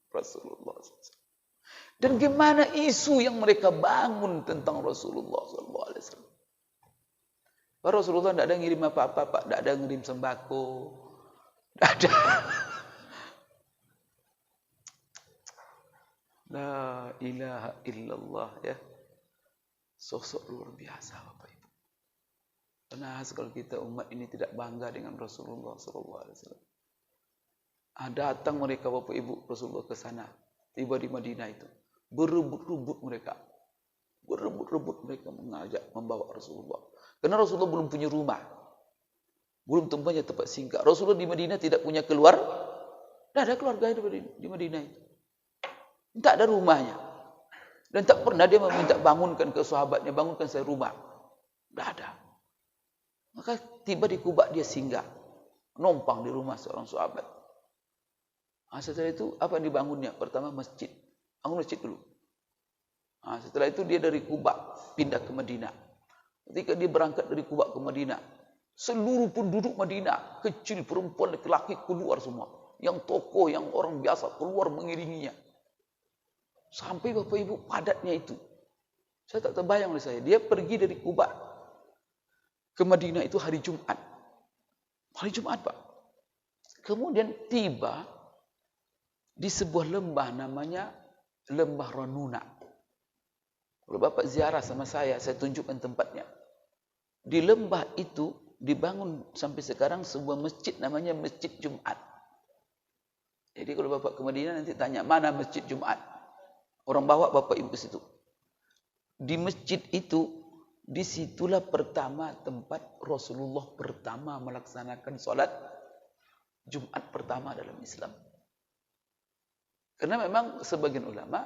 SAW. Dan gimana isu yang mereka bangun tentang Rasulullah SAW. Rasulullah tidak ada ngirim apa-apa, Pak. Tidak ada ngirim sembako. Tidak ada. La ilaha illallah ya. Sosok luar biasa Bapak Ibu. Karena kalau kita umat ini tidak bangga dengan Rasulullah SAW. Datang mereka Bapak Ibu Rasulullah ke sana. Tiba di Madinah itu. Berebut-rebut mereka. Berebut-rebut mereka mengajak membawa Rasulullah. Karena Rasulullah belum punya rumah. Belum tempatnya tempat singgah. Rasulullah di Madinah tidak punya keluar. Tidak ada keluarga di Madinah itu. Tak ada rumahnya. Dan tak pernah dia meminta bangunkan ke sahabatnya, bangunkan saya rumah. Tidak ada. Maka tiba di Kuba dia singgah. Numpang di rumah seorang sahabat. Setelah itu apa yang dibangunnya? Pertama masjid. Bangun masjid dulu. Setelah itu dia dari Kuba pindah ke Madinah. Ketika dia berangkat dari Kuba ke Madinah, Seluruh penduduk Madinah, kecil, perempuan, laki-laki keluar semua. Yang tokoh, yang orang biasa keluar mengiringinya. Sampai Bapak Ibu padatnya itu. Saya tak terbayang oleh saya. Dia pergi dari Kuba ke Madinah itu hari Jumat. Hari Jumat, Pak. Kemudian tiba di sebuah lembah namanya Lembah Ranuna. Kalau Bapak ziarah sama saya tunjukkan tempatnya. Di lembah itu dibangun sampai sekarang sebuah masjid namanya Masjid Jumat. Jadi kalau Bapak ke Madinah nanti tanya, mana Masjid Jumat? Orang bawa Bapak Ibu ke situ. Di masjid itu, disitulah pertama tempat Rasulullah pertama melaksanakan sholat Jumat pertama dalam Islam. Karena memang sebagian ulama,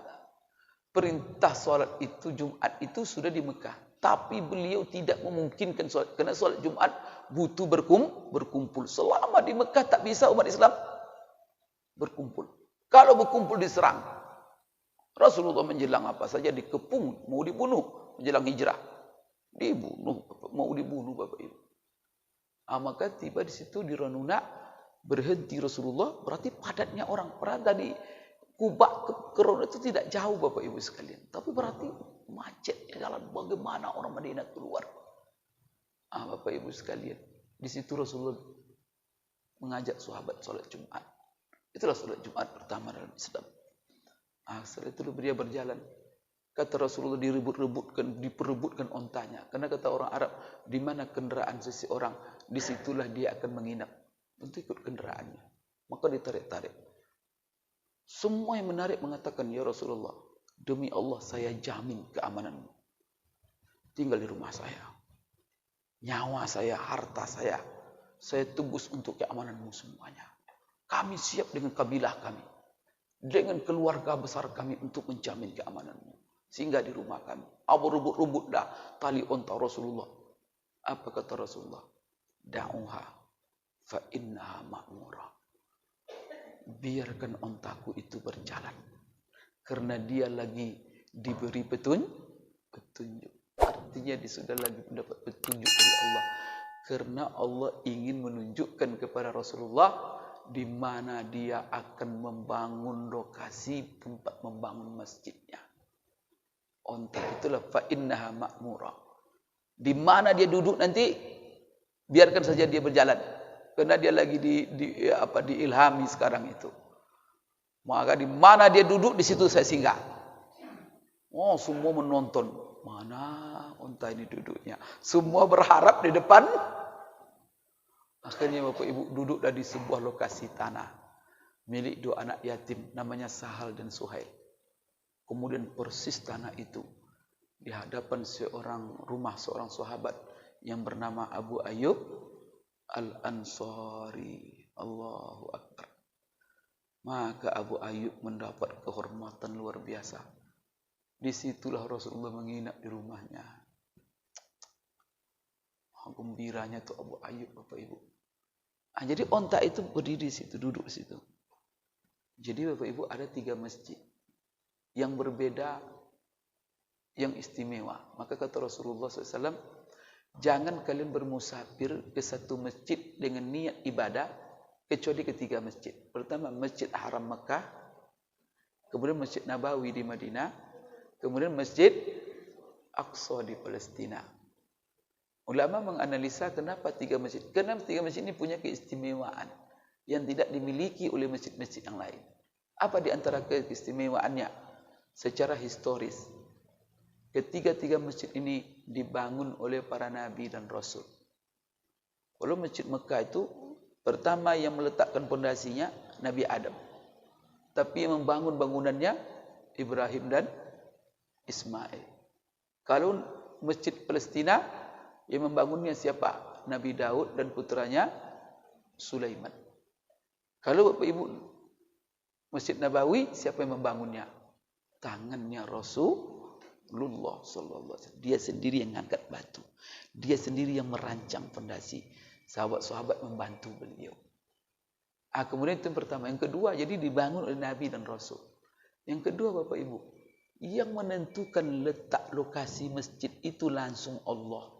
perintah sholat itu Jumat itu sudah di Mekah. Tapi beliau tidak memungkinkan sholat. Karena sholat Jumat butuh berkumpul. Selama di Mekah tak bisa umat Islam berkumpul. Kalau berkumpul diserang. Rasulullah menjelang apa saja dikepung, mau dibunuh. Menjelang hijrah. Mau dibunuh Bapak Ibu. Maka tiba di situ di Ranuna, berhenti Rasulullah, berarti padatnya orang. Berada di Kuba ke Ranuna itu tidak jauh Bapak Ibu sekalian. Tapi berarti macetnya jalan, bagaimana orang Madinah keluar. Bapak Ibu sekalian, di situ Rasulullah mengajak sahabat sholat Jumat. Itulah sholat Jumat pertama dalam Islam. Setelah itu dia berjalan. Kata Rasulullah diperebutkan ontanya. Karena kata orang Arab, di mana kendaraan seseorang, disitulah dia akan menginap. Tentu ikut kendaraannya. Maka ditarik-tarik. Semua yang menarik mengatakan, ya Rasulullah, demi Allah saya jamin keamananmu. Tinggal di rumah saya. Nyawa saya, harta saya tebus untuk keamananmu semuanya. Kami siap dengan kabilah kami, dengan keluarga besar kami untuk menjamin keamananmu. Sehingga di rumah kami. Rebut-rebut dah tali onta Rasulullah. Apa kata Rasulullah? Da'uha fa innaha ma'murah. Biarkan ontaku itu berjalan. Karena dia lagi diberi petunjuk. Artinya dia sudah lagi mendapat petunjuk dari Allah. Karena Allah ingin menunjukkan kepada Rasulullah di mana dia akan membangun lokasi tempat membangun masjidnya. Onta itulah fa innaha ma'mura. Di mana dia duduk nanti, biarkan saja dia berjalan. Karena dia lagi diilhami sekarang itu. Maka di mana dia duduk, di situ saya singgah. Semua menonton. Mana onta ini duduknya? Semua berharap di depan. Akhirnya Bapak Ibu duduklah di sebuah lokasi tanah milik dua anak yatim namanya Sahal dan Suhail. Kemudian persis tanah itu di hadapan seorang sahabat yang bernama Abu Ayyub Al-Ansari. Allahu Akbar. Maka Abu Ayyub mendapat kehormatan luar biasa. Disitulah Rasulullah menginap di rumahnya. Gembiranya tuh Abu Ayyub Bapak Ibu. Jadi onta itu berdiri di situ, duduk di situ. Jadi Bapak Ibu ada 3 masjid yang berbeda, yang istimewa. Maka kata Rasulullah SAW, jangan kalian bermusafir ke satu masjid dengan niat ibadah, kecuali ke 3 masjid. Pertama Masjid Haram Mekah, kemudian Masjid Nabawi di Madinah, kemudian Masjid Aqsa di Palestina. Ulama menganalisa kenapa 3 masjid. Karena 3 masjid ini punya keistimewaan yang tidak dimiliki oleh masjid-masjid yang lain. Apa di antara keistimewaannya? Secara historis, ketiga-tiga masjid ini dibangun oleh para nabi dan rasul. Kalau Masjid Mekah itu pertama yang meletakkan pondasinya Nabi Adam. Tapi yang membangun bangunannya Ibrahim dan Ismail. Kalau Masjid Palestina, yang membangunnya siapa? Nabi Daud dan putranya Sulaiman. Kalau Bapak Ibu Masjid Nabawi, siapa yang membangunnya? Tangannya Rasulullah sallallahu alaihi wasallam. Dia sendiri yang angkat batu. Dia sendiri yang merancang fondasi. Sahabat-sahabat membantu beliau. Kemudian itu yang pertama. Yang kedua, jadi dibangun oleh Nabi dan Rasul. Yang kedua Bapak Ibu, yang menentukan letak lokasi masjid itu langsung Allah.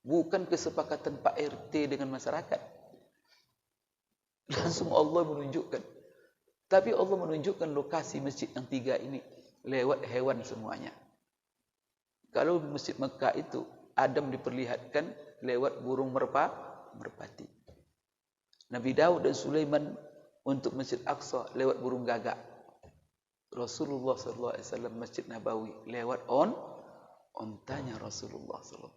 Bukan kesepakatan Pak RT dengan masyarakat. Langsung Allah menunjukkan. Tapi Allah menunjukkan lokasi masjid yang 3 ini lewat hewan semuanya. Kalau Masjid Mekah itu Adam diperlihatkan lewat burung merpati. Nabi Daud dan Sulaiman untuk Masjid Aqsa lewat burung gagak. Rasulullah SAW Masjid Nabawi lewat ontanya Rasulullah SAW.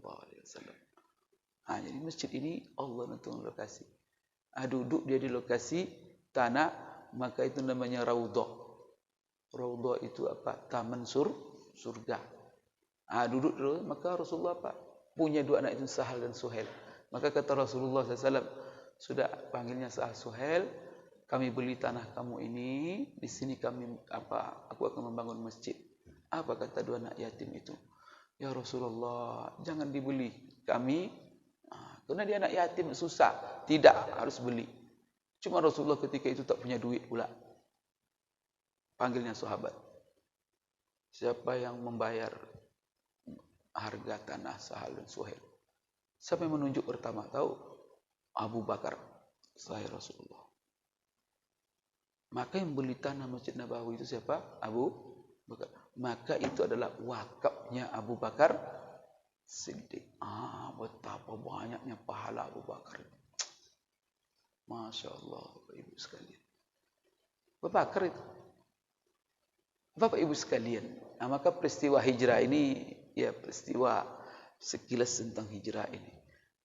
Jadi masjid ini Allah nentukan lokasi. Duduk dia di lokasi tanah, maka itu namanya raudhah. Raudhah itu apa? Taman surga. Duduk dulu, maka Rasulullah apa? Punya 2 anak itu Sahal dan Suhail. Maka kata Rasulullah SAW, sudah panggilnya Sahal, Suhail, kami beli tanah kamu ini, di sini aku akan membangun masjid. Apa kata 2 anak yatim itu? Ya Rasulullah, jangan dibeli. Karena dia anak yatim susah, tidak harus beli. Cuma Rasulullah ketika itu tak punya duit pula. Panggilnya sahabat. Siapa yang membayar harga tanah Sahal dan Suhail? Siapa yang menunjuk pertama? Tahu? Abu Bakar. Saya Rasulullah. Maka yang beli tanah Masjid Nabawi itu siapa? Abu Bakar. Maka itu adalah wakafnya Abu Bakar Siddiq. Betapa banyaknya pahala Abu Bakar. Masya Allah, Bapak Ibu sekalian. Bapak Ibu sekalian. Maka peristiwa hijrah ini, ya peristiwa sekilas tentang hijrah ini.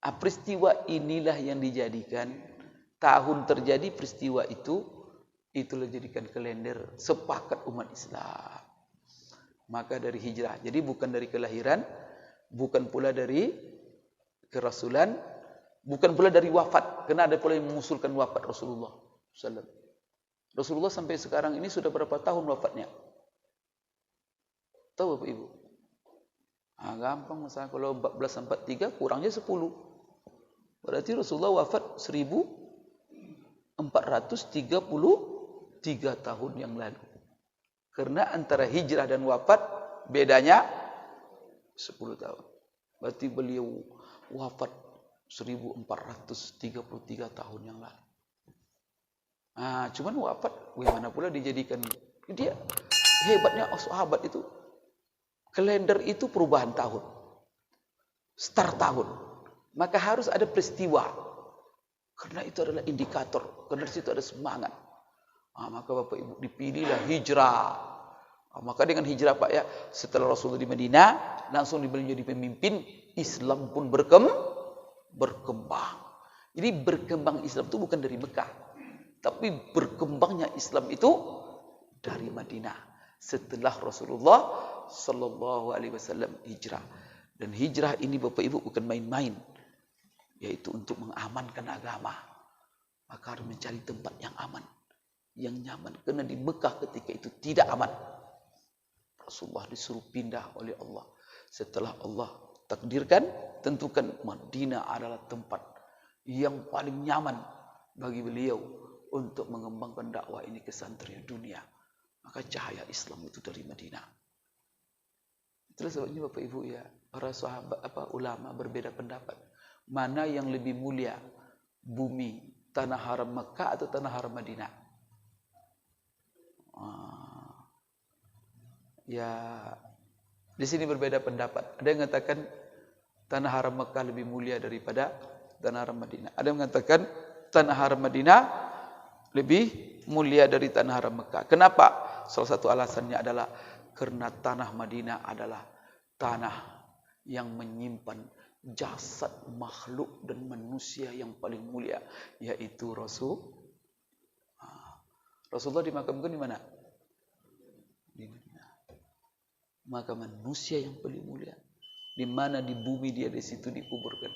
Peristiwa inilah yang dijadikan tahun terjadi peristiwa itulah jadikan kalender sepakat umat Islam. Maka dari hijrah. Jadi bukan dari kelahiran, bukan pula dari kerasulan, bukan pula dari wafat. Karena ada pula yang mengusulkan wafat Rasulullah SAW. Rasulullah sampai sekarang ini sudah berapa tahun wafatnya? Tahu Bapak Ibu? Gampang masalah. Kalau 1443 kurangnya 10. Berarti Rasulullah wafat 1433 tahun yang lalu. Karena antara hijrah dan wafat bedanya 10 tahun. Berarti beliau wafat 1433 tahun yang lalu. Cuman wafat bagaimana pula dijadikan dia hebatnya sahabat itu. Kalender itu perubahan tahun. Start tahun. Maka harus ada peristiwa. Karena itu adalah indikator. Karena di situ ada semangat. Maka Bapak Ibu dipilihlah hijrah. Maka dengan hijrah Pak ya, setelah Rasulullah di Madinah, langsung dibeli jadi pemimpin, Islam pun berkembang. Jadi berkembang Islam itu bukan dari Mekah. Tapi berkembangnya Islam itu dari Madinah. Setelah Rasulullah Sallallahu Alaihi Wasallam hijrah. Dan hijrah ini Bapak Ibu bukan main-main. Yaitu untuk mengamankan agama. Maka harus mencari tempat yang aman. Yang nyaman. Karena di Mekah ketika itu tidak aman. Rasulullah disuruh pindah oleh Allah. Setelah Allah takdirkan, tentukan Madinah adalah tempat yang paling nyaman bagi beliau untuk mengembangkan dakwah ini ke seluruh dunia. Maka cahaya Islam itu dari Madinah. Itulah sebabnya Bapak Ibu ya, para sahabat ulama berbeda pendapat. Mana yang lebih mulia? Bumi tanah haram Mekah atau tanah haram Madinah? Ya, di sini berbeda pendapat. Ada yang mengatakan tanah haram Mekah lebih mulia daripada tanah haram Madinah. Ada yang mengatakan tanah haram Madinah lebih mulia dari tanah haram Mekah. Kenapa? Salah satu alasannya adalah karena tanah Madinah adalah tanah yang menyimpan jasad makhluk dan manusia yang paling mulia, yaitu Rasulullah dimakamkan di mana? Di Madinah. Maka manusia yang paling mulia, di mana di bumi dia di situ dikuburkan.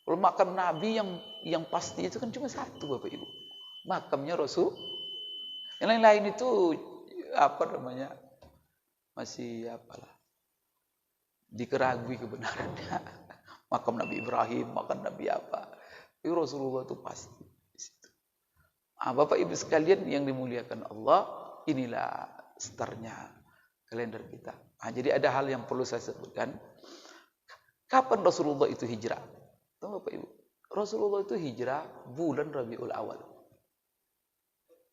Kalau makam Nabi yang pasti itu kan cuma satu Bapak Ibu, makamnya Rasul. Yang lain-lain itu masih dikeragui kebenarannya. Makam Nabi Ibrahim, makam Nabi apa. Tapi Rasulullah itu pasti di situ. Bapak Ibu sekalian yang dimuliakan Allah, inilah startnya kalender kita. Jadi ada hal yang perlu saya sebutkan. Kapan Rasulullah itu hijrah? Tahu Bapak Ibu? Rasulullah itu hijrah bulan Rabiul Awal.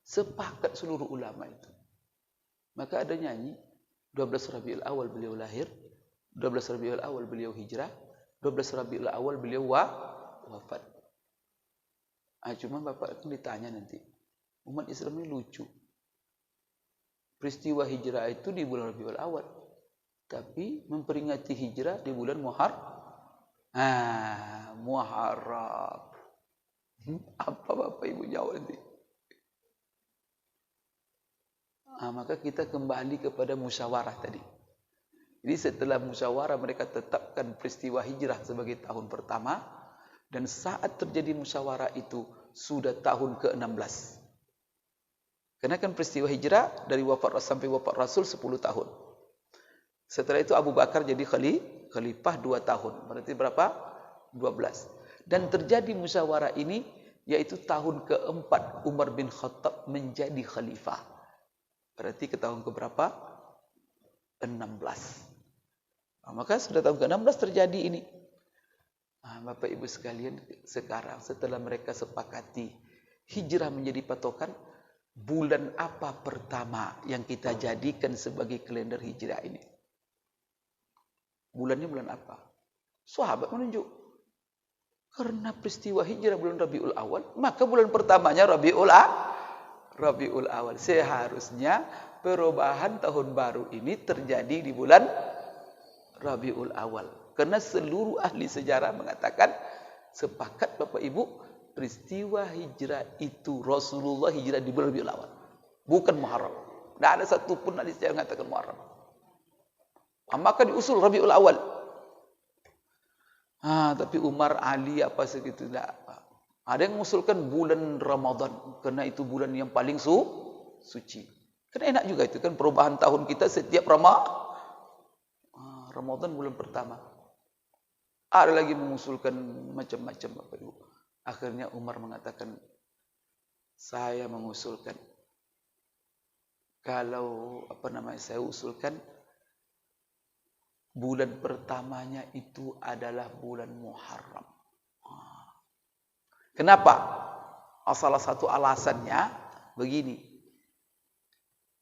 Sepakat seluruh ulama itu. Maka ada nyanyi 12 Rabiul Awal beliau lahir, 12 Rabiul Awal beliau hijrah, 12 Rabiul Awal beliau wafat. Cuma Bapak itu ditanya nanti. Umat Islam ini lucu. Peristiwa hijrah itu di bulan Rabiul Awal. Tapi memperingati hijrah di bulan Muharram. Apa Bapak Ibu jawab nanti? Maka kita kembali kepada musyawarah tadi. Jadi setelah musyawarah mereka tetapkan peristiwa hijrah sebagai tahun pertama. Dan saat terjadi musyawarah itu sudah tahun ke-16. Karena kan peristiwa hijrah dari wafat sampai wafat Rasul 10 tahun. Setelah itu Abu Bakar jadi khalifah 2 tahun. Berarti berapa? 12. Dan terjadi musyawarah ini yaitu tahun ke-4 Umar bin Khattab menjadi khalifah. Berarti ke tahun ke-berapa? 16. Maka sudah tahun ke-16 terjadi ini. Bapak Ibu sekalian, sekarang setelah mereka sepakati hijrah menjadi patokan, bulan apa pertama yang kita jadikan sebagai kalender hijrah ini? Bulannya bulan apa? Sahabat menunjuk. Karena peristiwa hijrah bulan Rabiul Awal, maka bulan pertamanya Rabiul Awal. Seharusnya perubahan tahun baru ini terjadi di bulan Rabiul Awal. Karena seluruh ahli sejarah mengatakan, sepakat Bapak Ibu, peristiwa hijrah itu Rasulullah hijrah di bulan Rabiul Awal. Bukan Muharram. Tidak ada satupun ahli sejarah mengatakan Muharram. Maka diusul Rabiul Awal. Tapi Umar, Ali, apa segitu tidak. Ada yang mengusulkan bulan Ramadan. Karena itu bulan yang paling suci. Karena enak juga itu kan perubahan tahun kita setiap Ramadan bulan pertama. Ada lagi mengusulkan macam-macam Bapak Ibu. Akhirnya Umar mengatakan, saya mengusulkan. Kalau saya usulkan bulan pertamanya itu adalah bulan Muharram. Kenapa? Salah satu alasannya begini.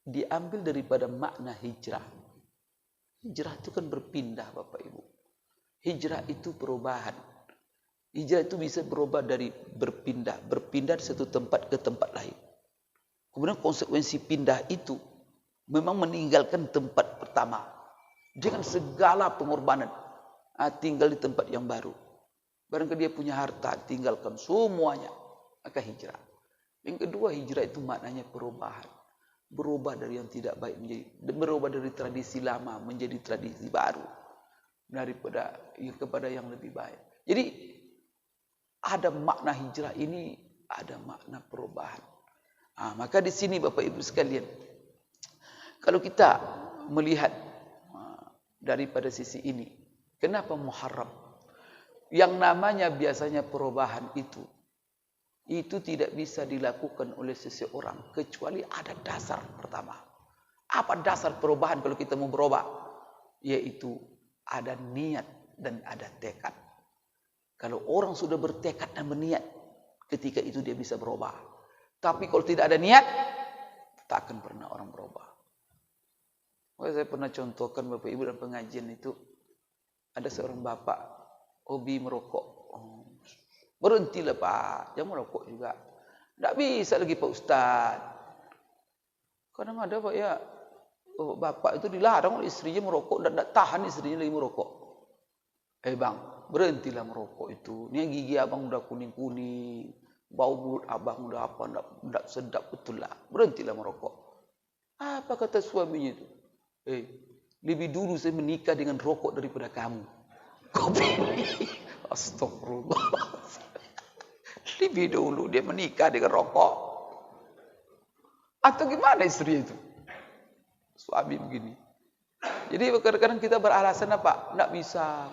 Diambil daripada makna hijrah. Hijrah itu kan berpindah Bapak Ibu. Hijrah itu perubahan. Hijrah itu bisa berubah dari berpindah dari satu tempat ke tempat lain. Kemudian konsekuensi pindah itu memang meninggalkan tempat pertama dengan segala pengorbanan. Tinggal di tempat yang baru. Barangkali dia punya harta, tinggalkan semuanya. Maka hijrah. Yang kedua, hijrah itu maknanya perubahan. Berubah dari yang tidak baik berubah dari tradisi lama menjadi tradisi baru. Kepada yang lebih baik. Jadi ada makna hijrah ini, ada makna perubahan. Maka di sini Bapak Ibu sekalian, kalau kita melihat daripada sisi ini, kenapa Muharram? Yang namanya biasanya perubahan itu tidak bisa dilakukan oleh seseorang kecuali ada dasar pertama. Apa dasar perubahan kalau kita mau berubah? Yaitu ada niat dan ada tekad. Kalau orang sudah bertekad dan berniat, ketika itu dia bisa berubah. Tapi kalau tidak ada niat, tak akan pernah orang berubah. Saya pernah contohkan Bapak Ibu dalam pengajian itu, ada seorang bapak hobi merokok. Berhentilah Pak, jangan merokok juga. Tidak bisa lagi Pak Ustaz. Kadang ada Pak ya, bapak itu dilarang oleh istrinya merokok dan tidak tahan istrinya lagi merokok. Bang, berhentilah merokok itu. Ini gigi abang udah kuning-kuning, bau mulut abang udah apa, tidak sedap betul lah. Berhentilah merokok. Apa kata suaminya itu? Lebih dulu saya menikah dengan rokok daripada kamu. Kau pilih. Astagfirullah. Lebih dulu dia menikah dengan rokok. Atau gimana istri itu? Suami begini. Jadi kadang-kadang kita beralasan apa? Tidak bisa.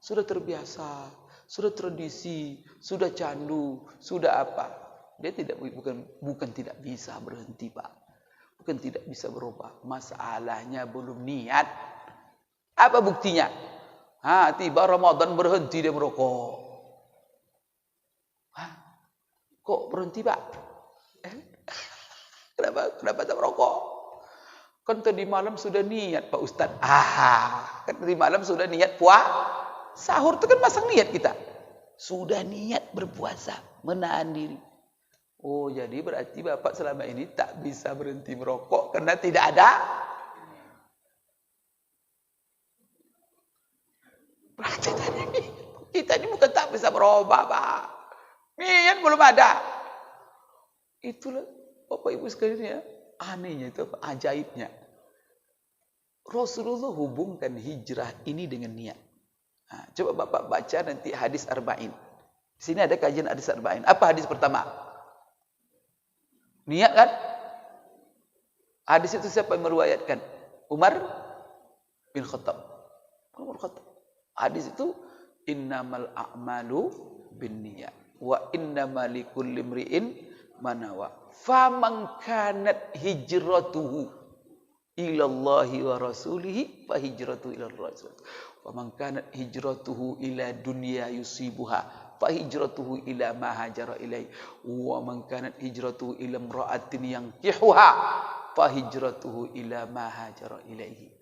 Sudah terbiasa. Sudah tradisi. Sudah candu. Sudah apa? Dia bukan tidak bisa berhenti Pak. Bukan tidak bisa berubah. Masalahnya belum niat. Apa buktinya? Tiba Ramadan berhenti dia merokok. Kok berhenti, Pak? Kenapa tak merokok? Kan tadi malam sudah niat, Pak Ustaz. Kan tadi malam sudah niat sahur itu kan pasang niat kita. Sudah niat berpuasa, menahan diri. Oh, jadi berarti Bapak selama ini tak bisa berhenti merokok karena tidak ada. Berarti kita ini bukan tak bisa berubah, Pak. Niat belum ada. Itulah Bapak Ibu sekalian ya. Anehnya itu, ajaibnya. Rasulullah hubungkan hijrah ini dengan niat. Coba Bapak baca nanti hadis arba'in. Di sini ada kajian hadis arba'in. Apa hadis pertama? Niat kan? Hadis itu siapa yang meriwayatkan? Umar bin Khattab. Hadis itu innamal a'malu binniyat wa innamal likulli imri'in ma nawa. Faman kanat hijratuhu ila Allahi wa rasulihi fa hijratuhu ila rasul. Faman kanat hijratuhu ila dunya yusibuha fa hijratuhu ila ma hajara ilaihi wa man kanat hijratuhu ila imra'atin yankihuha fa hijratuhu ila ma hajara ilaihi.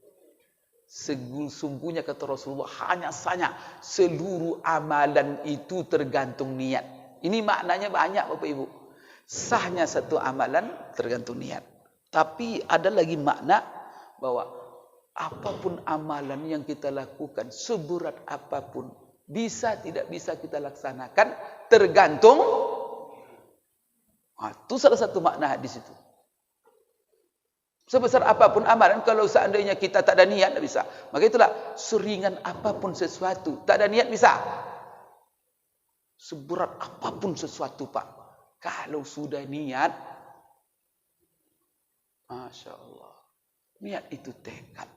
Sesungguhnya kata Rasulullah, hanya saja seluruh amalan itu tergantung niat. Ini maknanya banyak Bapak Ibu. Sahnya satu amalan tergantung niat. Tapi ada lagi makna bahwa apapun amalan yang kita lakukan, seberat apapun, bisa tidak bisa kita laksanakan tergantung. Itu salah satu makna hadis itu. Sebesar apapun amalan, kalau seandainya kita tak ada niat, tak bisa. Maka itulah, seringan apapun sesuatu, tak ada niat bisa. Seberat apapun sesuatu, Pak. Kalau sudah niat, Masya Allah. Niat itu tekad.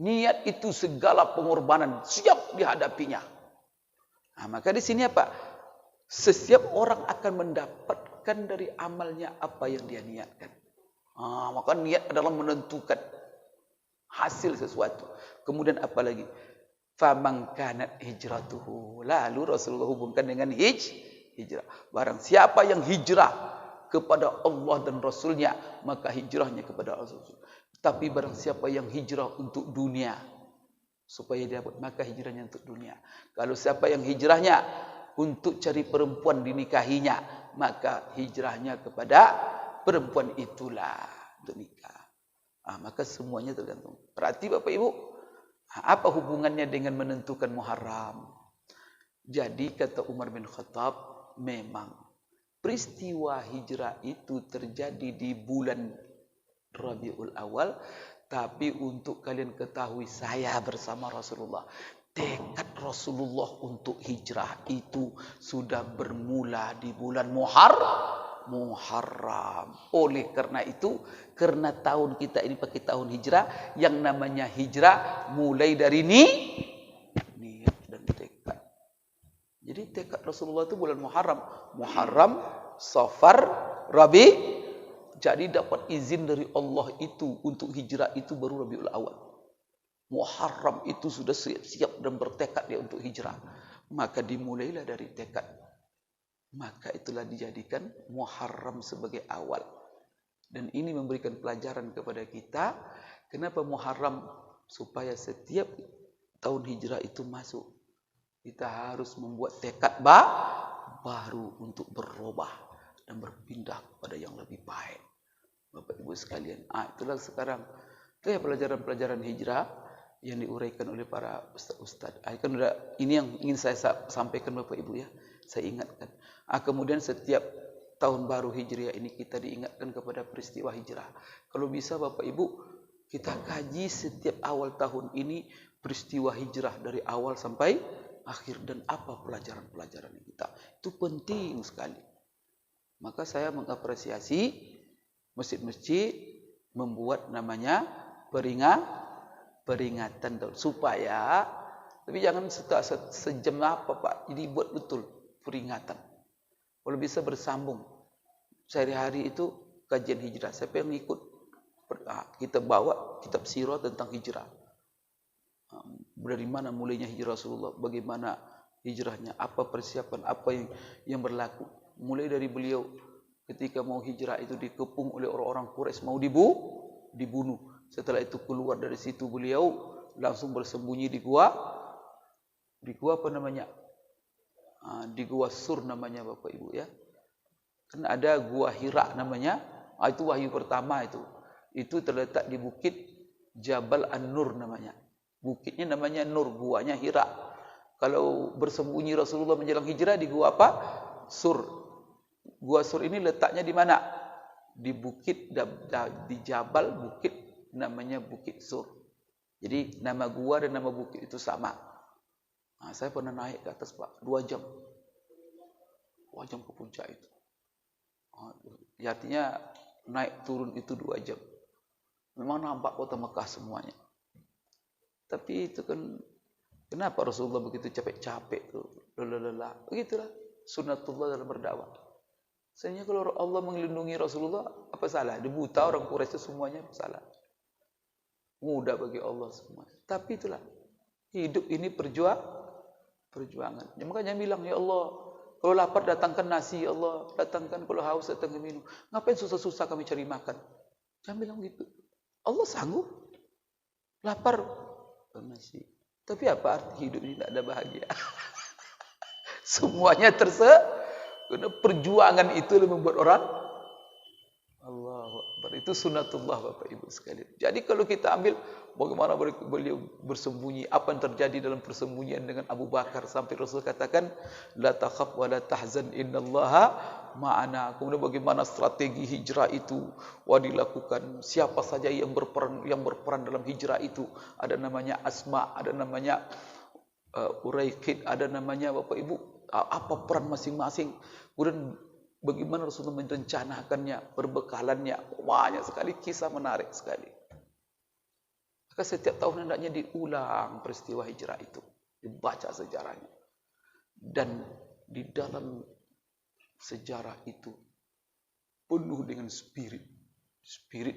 Niat itu segala pengorbanan, siap dihadapinya. Maka di sini apa? Setiap orang akan mendapatkan dari amalnya apa yang dia niatkan. Maka niat adalah menentukan hasil sesuatu. Kemudian apa lagi? Faman kanat hijratuhu. Lalu Rasulullah hubungkan dengan hijrah. Barang siapa yang hijrah kepada Allah dan Rasulnya, maka hijrahnya kepada Allah. Tapi barang siapa yang hijrah untuk dunia, supaya dia dapat, maka hijrahnya untuk dunia. Kalau siapa yang hijrahnya untuk cari perempuan dinikahinya, maka hijrahnya kepada perempuan itulah untuk nikah. Maka semuanya tergantung. Berarti Bapak Ibu, apa hubungannya dengan menentukan Muharram? Jadi kata Umar bin Khattab, memang peristiwa hijrah itu terjadi di bulan Rabiul Awal. Tapi untuk kalian ketahui, saya bersama Rasulullah, tekad Rasulullah untuk hijrah itu sudah bermula di bulan Muharram. Oleh karena itu, karena tahun kita ini pakai tahun hijrah, yang namanya hijrah mulai dari niat dan tekad. Jadi tekad Rasulullah itu bulan Muharram, Safar, Rabi. Jadi dapat izin dari Allah itu untuk hijrah itu baru Rabiul Awal. Muharram itu sudah siap dan bertekad dia untuk hijrah. Maka dimulailah dari tekad. Maka itulah dijadikan Muharram sebagai awal. Dan ini memberikan pelajaran kepada kita. Kenapa Muharram? Supaya setiap tahun hijrah itu masuk, kita harus membuat tekad baru untuk berubah dan berpindah kepada yang lebih baik. Bapak Ibu sekalian, itulah sekarang pelajaran-pelajaran hijrah yang diuraikan oleh para ustaz-ustaz. Ini yang ingin saya sampaikan Bapak Ibu ya. Saya ingatkan. Kemudian setiap tahun baru Hijriah ini kita diingatkan kepada peristiwa hijrah. Kalau bisa Bapak Ibu, kita kaji setiap awal tahun ini peristiwa hijrah dari awal sampai akhir dan apa pelajaran-pelajaran kita. Itu penting sekali. Maka saya mengapresiasi masjid-masjid membuat namanya peringatan supaya, tapi jangan sejam apa Pak, jadi buat betul peringatan. Kalau bisa bersambung. Sehari-hari itu kajian hijrah. Siapa yang ikut? Kita bawa kitab sirah tentang hijrah. Dari mana mulainya hijrah Rasulullah, bagaimana hijrahnya, apa persiapan, apa yang berlaku. Mulai dari beliau ketika mau hijrah itu dikepung oleh orang-orang Quraisy, mau dibunuh. Setelah itu keluar dari situ beliau langsung bersembunyi di gua apa namanya? Di gua Sur namanya Bapak Ibu ya. Kan ada gua Hira namanya. Itu wahyu pertama itu. Itu terletak di bukit Jabal An-Nur namanya. Bukitnya namanya Nur, guanya Hira. Kalau bersembunyi Rasulullah menjelang hijrah di gua apa? Sur. Gua Sur ini letaknya di mana? Di bukit, di Jabal bukit namanya Bukit Sur. Jadi nama gua dan nama bukit itu sama. Saya pernah naik ke atas Pak, 2 jam. 2 jam ke puncak itu. Artinya naik turun itu 2 jam. Memang nampak kota Mekah semuanya. Tapi itu kan, kenapa Rasulullah begitu capek-capek tuh, lelah. Begitulah sunnatullah dalam berdakwah. Sebenarnya kalau Allah melindungi Rasulullah, apa salah? Dia buta, orang Quraisy semuanya salah. Mudah bagi Allah semua. Tapi itulah hidup ini perjuangan. Makanya bilang, ya Allah, kalau lapar datangkan nasi, ya Allah, datangkan, kalau haus datangkan minum. Ngapain susah-susah kami cari makan? Jangan bilang gitu. Allah sanggup. Lapar nasi. Tapi apa arti hidup ini tidak ada bahagia? Semuanya karena perjuangan itu yang membuat orang Allahu Akbar. Itu sunnatullah Bapak Ibu sekalian. Jadi kalau kita ambil bagaimana beliau bersembunyi, apa yang terjadi dalam persembunyian dengan Abu Bakar sampai Rasul katakan la takhaf wa la tahzan innallaha ma'ana. Kemudian bagaimana strategi hijrah itu dilakukan, siapa saja yang berperan dalam hijrah itu. Ada namanya Asma, ada namanya Uraiqid, ada namanya Bapak Ibu, apa peran masing-masing. Kemudian bagaimana Rasulullah merencanakannya, perbekalannya, banyak sekali kisah menarik sekali. Maka setiap tahun hendaknya diulang peristiwa hijrah itu, dibaca sejarahnya. Dan di dalam sejarah itu penuh dengan spirit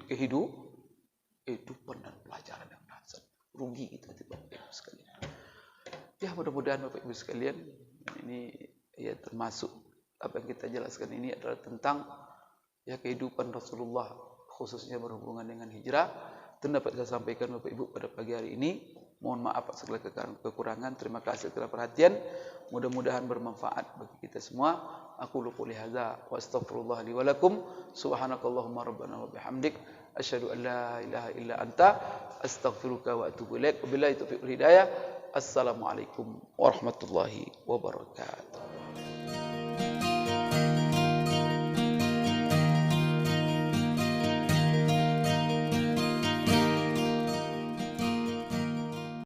kehidupan dan pelajaran yang dahsyat. Rugi kita Bapak Ibu sekalian. Ya, mudah-mudahan Bapak Ibu sekalian, ini ya termasuk apa yang kita jelaskan ini adalah tentang ya kehidupan Rasulullah, khususnya berhubungan dengan hijrah. Itu dapat saya sampaikan Bapak Ibu pada pagi hari ini. Mohon maaf atas segala kekurangan. Terima kasih atas perhatian. Mudah-mudahan bermanfaat bagi kita semua. Aku lupa lihada wa astaghfirullah li wa lakum. Subhanakallahumma rabbana wa bihamdik. Asyhadu an la ilaha illa anta astaghfiruka wa atubu ilaik. Wabillahi taufiq wal hidayah. Assalamualaikum warahmatullahi wabarakatuh.